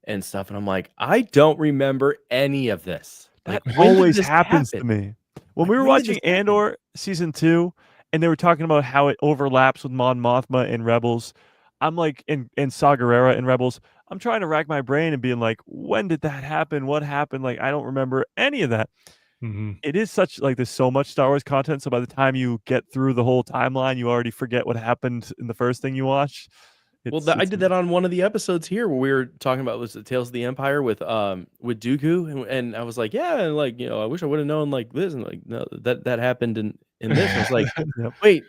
and stuff, and I'm like, I don't remember any of this. That Like, when did always this happens to happen? me. When Like, we were when did this watching happen? Andor season 2, and they were talking about how it overlaps with Mon Mothma in Rebels, I'm like, in Saw Gerrera in Rebels, I'm trying to rack my brain and being like, when did that happen? What happened? Like, I don't remember any of that. hmm It is such like there's so much Star Wars content, so by the time you get through the whole timeline, you already forget what happened in the first thing you watch. Well, I did that on one of the episodes here where we were talking about was the Tales of the Empire with Dooku, and I was like, yeah, and like I wish I would have known like this, and like no, that happened in this. And I was like, Yep. wait,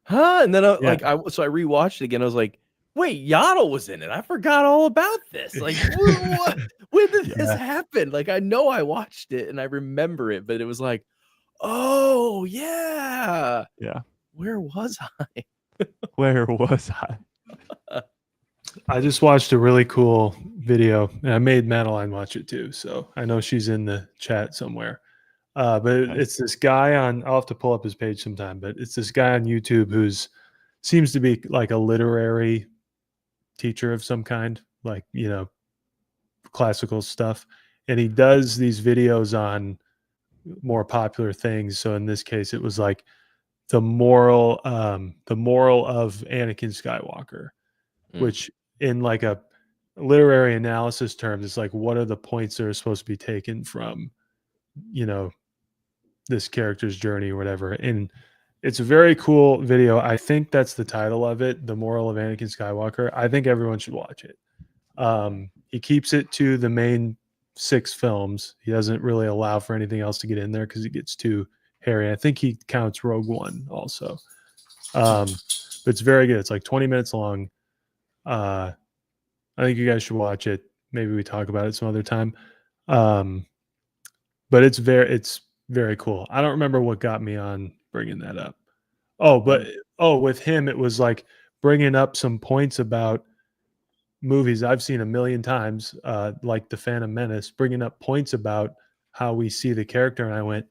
huh? And then Yeah. so I rewatched it again. I was like, wait, Yaddle was in it. I forgot all about this. Like, what? When did this happen? Like, I know I watched it and I remember it, but it was like, oh yeah, Yeah. where was I? Where was I? I just watched a really cool video, and I made Madeline watch it too. So I know she's in the chat somewhere. But it's this guy on. I'll have to pull up his page sometime. But it's this guy on YouTube who's seems to be like a literary teacher of some kind, like classical stuff, and he does these videos on more popular things. So in this case, it was like the moral of Anakin Skywalker, which in like a literary analysis terms, it's like, what are the points that are supposed to be taken from, this character's journey or whatever. And it's a very cool video. I think that's the title of it, The Moral of Anakin Skywalker. I think everyone should watch it. He keeps it to the main 6 films. He doesn't really allow for anything else to get in there because it gets too hairy. I think he counts Rogue One also. But it's very good. It's like 20 minutes long. I think you guys should watch it. Maybe we talk about it some other time. But it's very cool. I don't remember what got me on bringing that up. With him, it was like bringing up some points about movies I've seen a million times, like The Phantom Menace, bringing up points about how we see the character. And I went,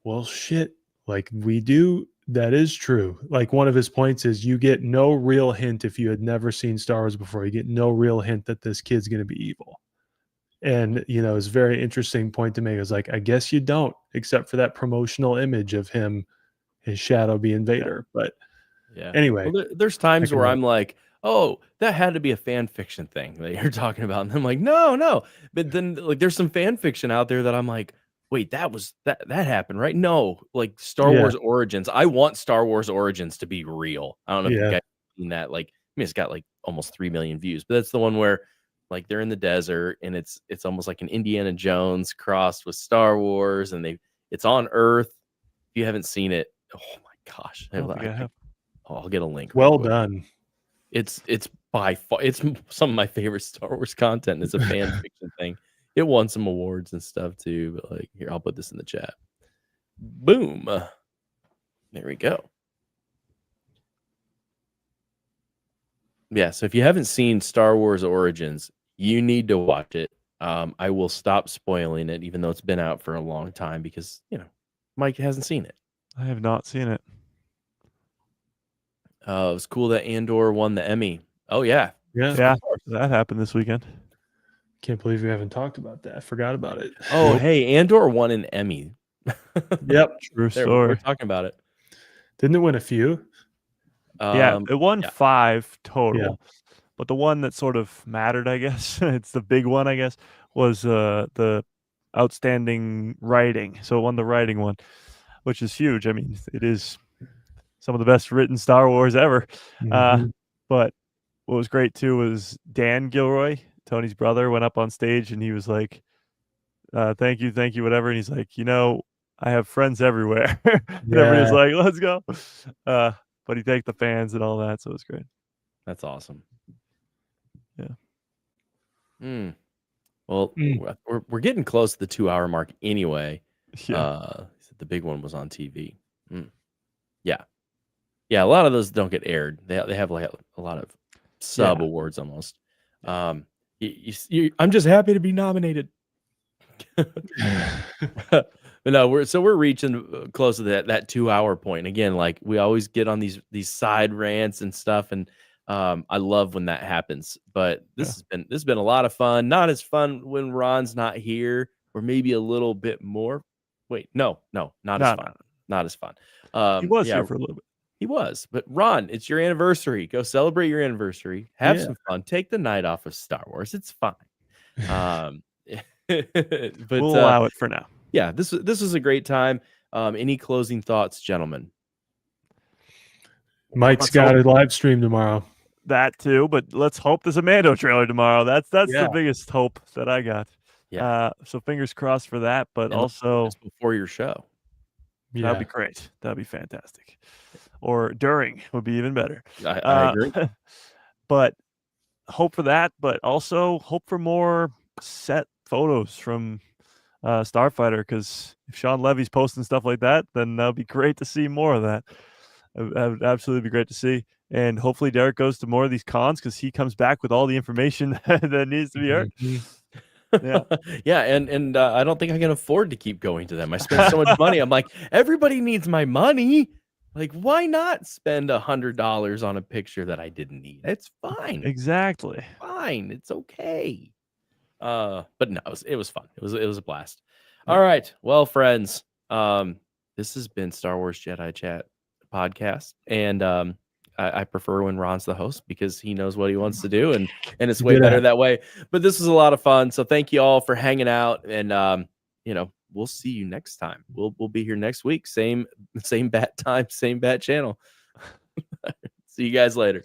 well, shit, like we do. That is true. Like one of his points is you get no real hint if you had never seen Star Wars before. You get no real hint that this kid's going to be evil. And, it's a very interesting point to make. It's like, I guess you don't, except for that promotional image of him, his shadow being Vader. But anyway. Well, there's times where I'm like, oh, that had to be a fan fiction thing that you're talking about. And I'm like, no. But then like there's some fan fiction out there that I'm like, wait, that happened, right? No, like Star Wars Origins. I want Star Wars Origins to be real. I don't know if you guys have seen that. Like, it's got like almost 3 million views, but that's the one where like they're in the desert and it's almost like an Indiana Jones crossed with Star Wars, and it's on Earth. If you haven't seen it, oh my gosh. I'll get a link. Well done. It's by far it's some of my favorite Star Wars content. It's a fan fiction thing. It won some awards and stuff too, but like here, I'll put this in the chat. Boom. There we go. Yeah, so if you haven't seen Star Wars Origins, you need to watch it. I will stop spoiling it, even though it's been out for a long time, because Mike hasn't seen it. I have not seen it. It was cool that Andor won the Emmy. Oh yeah. That happened this weekend. Can't believe we haven't talked about that. I forgot about it. Oh, hey, Andor won an Emmy. Yep. True story. We're talking about it. Didn't it win a few? It won 5 total. Yeah. But the one that sort of mattered, I guess, it's the big one, I guess, was the outstanding writing. So it won the writing one, which is huge. I mean, it is some of the best written Star Wars ever. Mhm. But what was great too was Dan Gilroy, Tony's brother, went up on stage and he was like, thank you, whatever. And he's like, I have friends everywhere. And everybody's like, let's go. But he thanked the fans and all that, so it was great. That's awesome. Yeah. Well, we're getting close to the 2-hour mark anyway. Yeah. The big one was on TV. Yeah. A lot of those don't get aired. They have like a lot of sub awards almost. I'm just happy to be nominated. But no, we're reaching close to that 2-hour point again. Like we always get on these side rants and stuff, and I love when that happens. But this has been a lot of fun. Not as fun when Ron's not here, or maybe a little bit more. Wait, no, not as fun. Not as fun. He was here for a little bit. He was, but Ron, it's your anniversary. Go celebrate your anniversary. Have some fun. Take the night off of Star Wars. It's fine. But we'll allow it for now. Yeah, this was a great time. Any closing thoughts, gentlemen? Mike's got a live stream tomorrow. That too, but let's hope there's a Mando trailer tomorrow. That's the biggest hope that I got. Yeah. So fingers crossed for that, but also before your show. Yeah. That'd be great. That'd be fantastic. Or during would be even better. I agree. But hope for that, but also hope for more set photos from Starfighter, because if Sean Levy's posting stuff like that, then that'd be great to see more of that. That would absolutely be great to see. And hopefully Derek goes to more of these cons, because he comes back with all the information that needs to be heard. Yeah, and I don't think I can afford to keep going to them. I spend so much money. I'm like, everybody needs my money. Like, why not spend $100 on a picture that I didn't need? It's fine. Exactly. Fine. It's okay. But no, it was fun. It was a blast. All right. Well, friends, this has been Star Wars Jedi Chat podcast. And I prefer when Ron's the host, because he knows what he wants to do, and it's way better that way. But this was a lot of fun. So thank you all for hanging out, and we'll see you next time. We'll be here next week. Same bat time, same bat channel. See you guys later.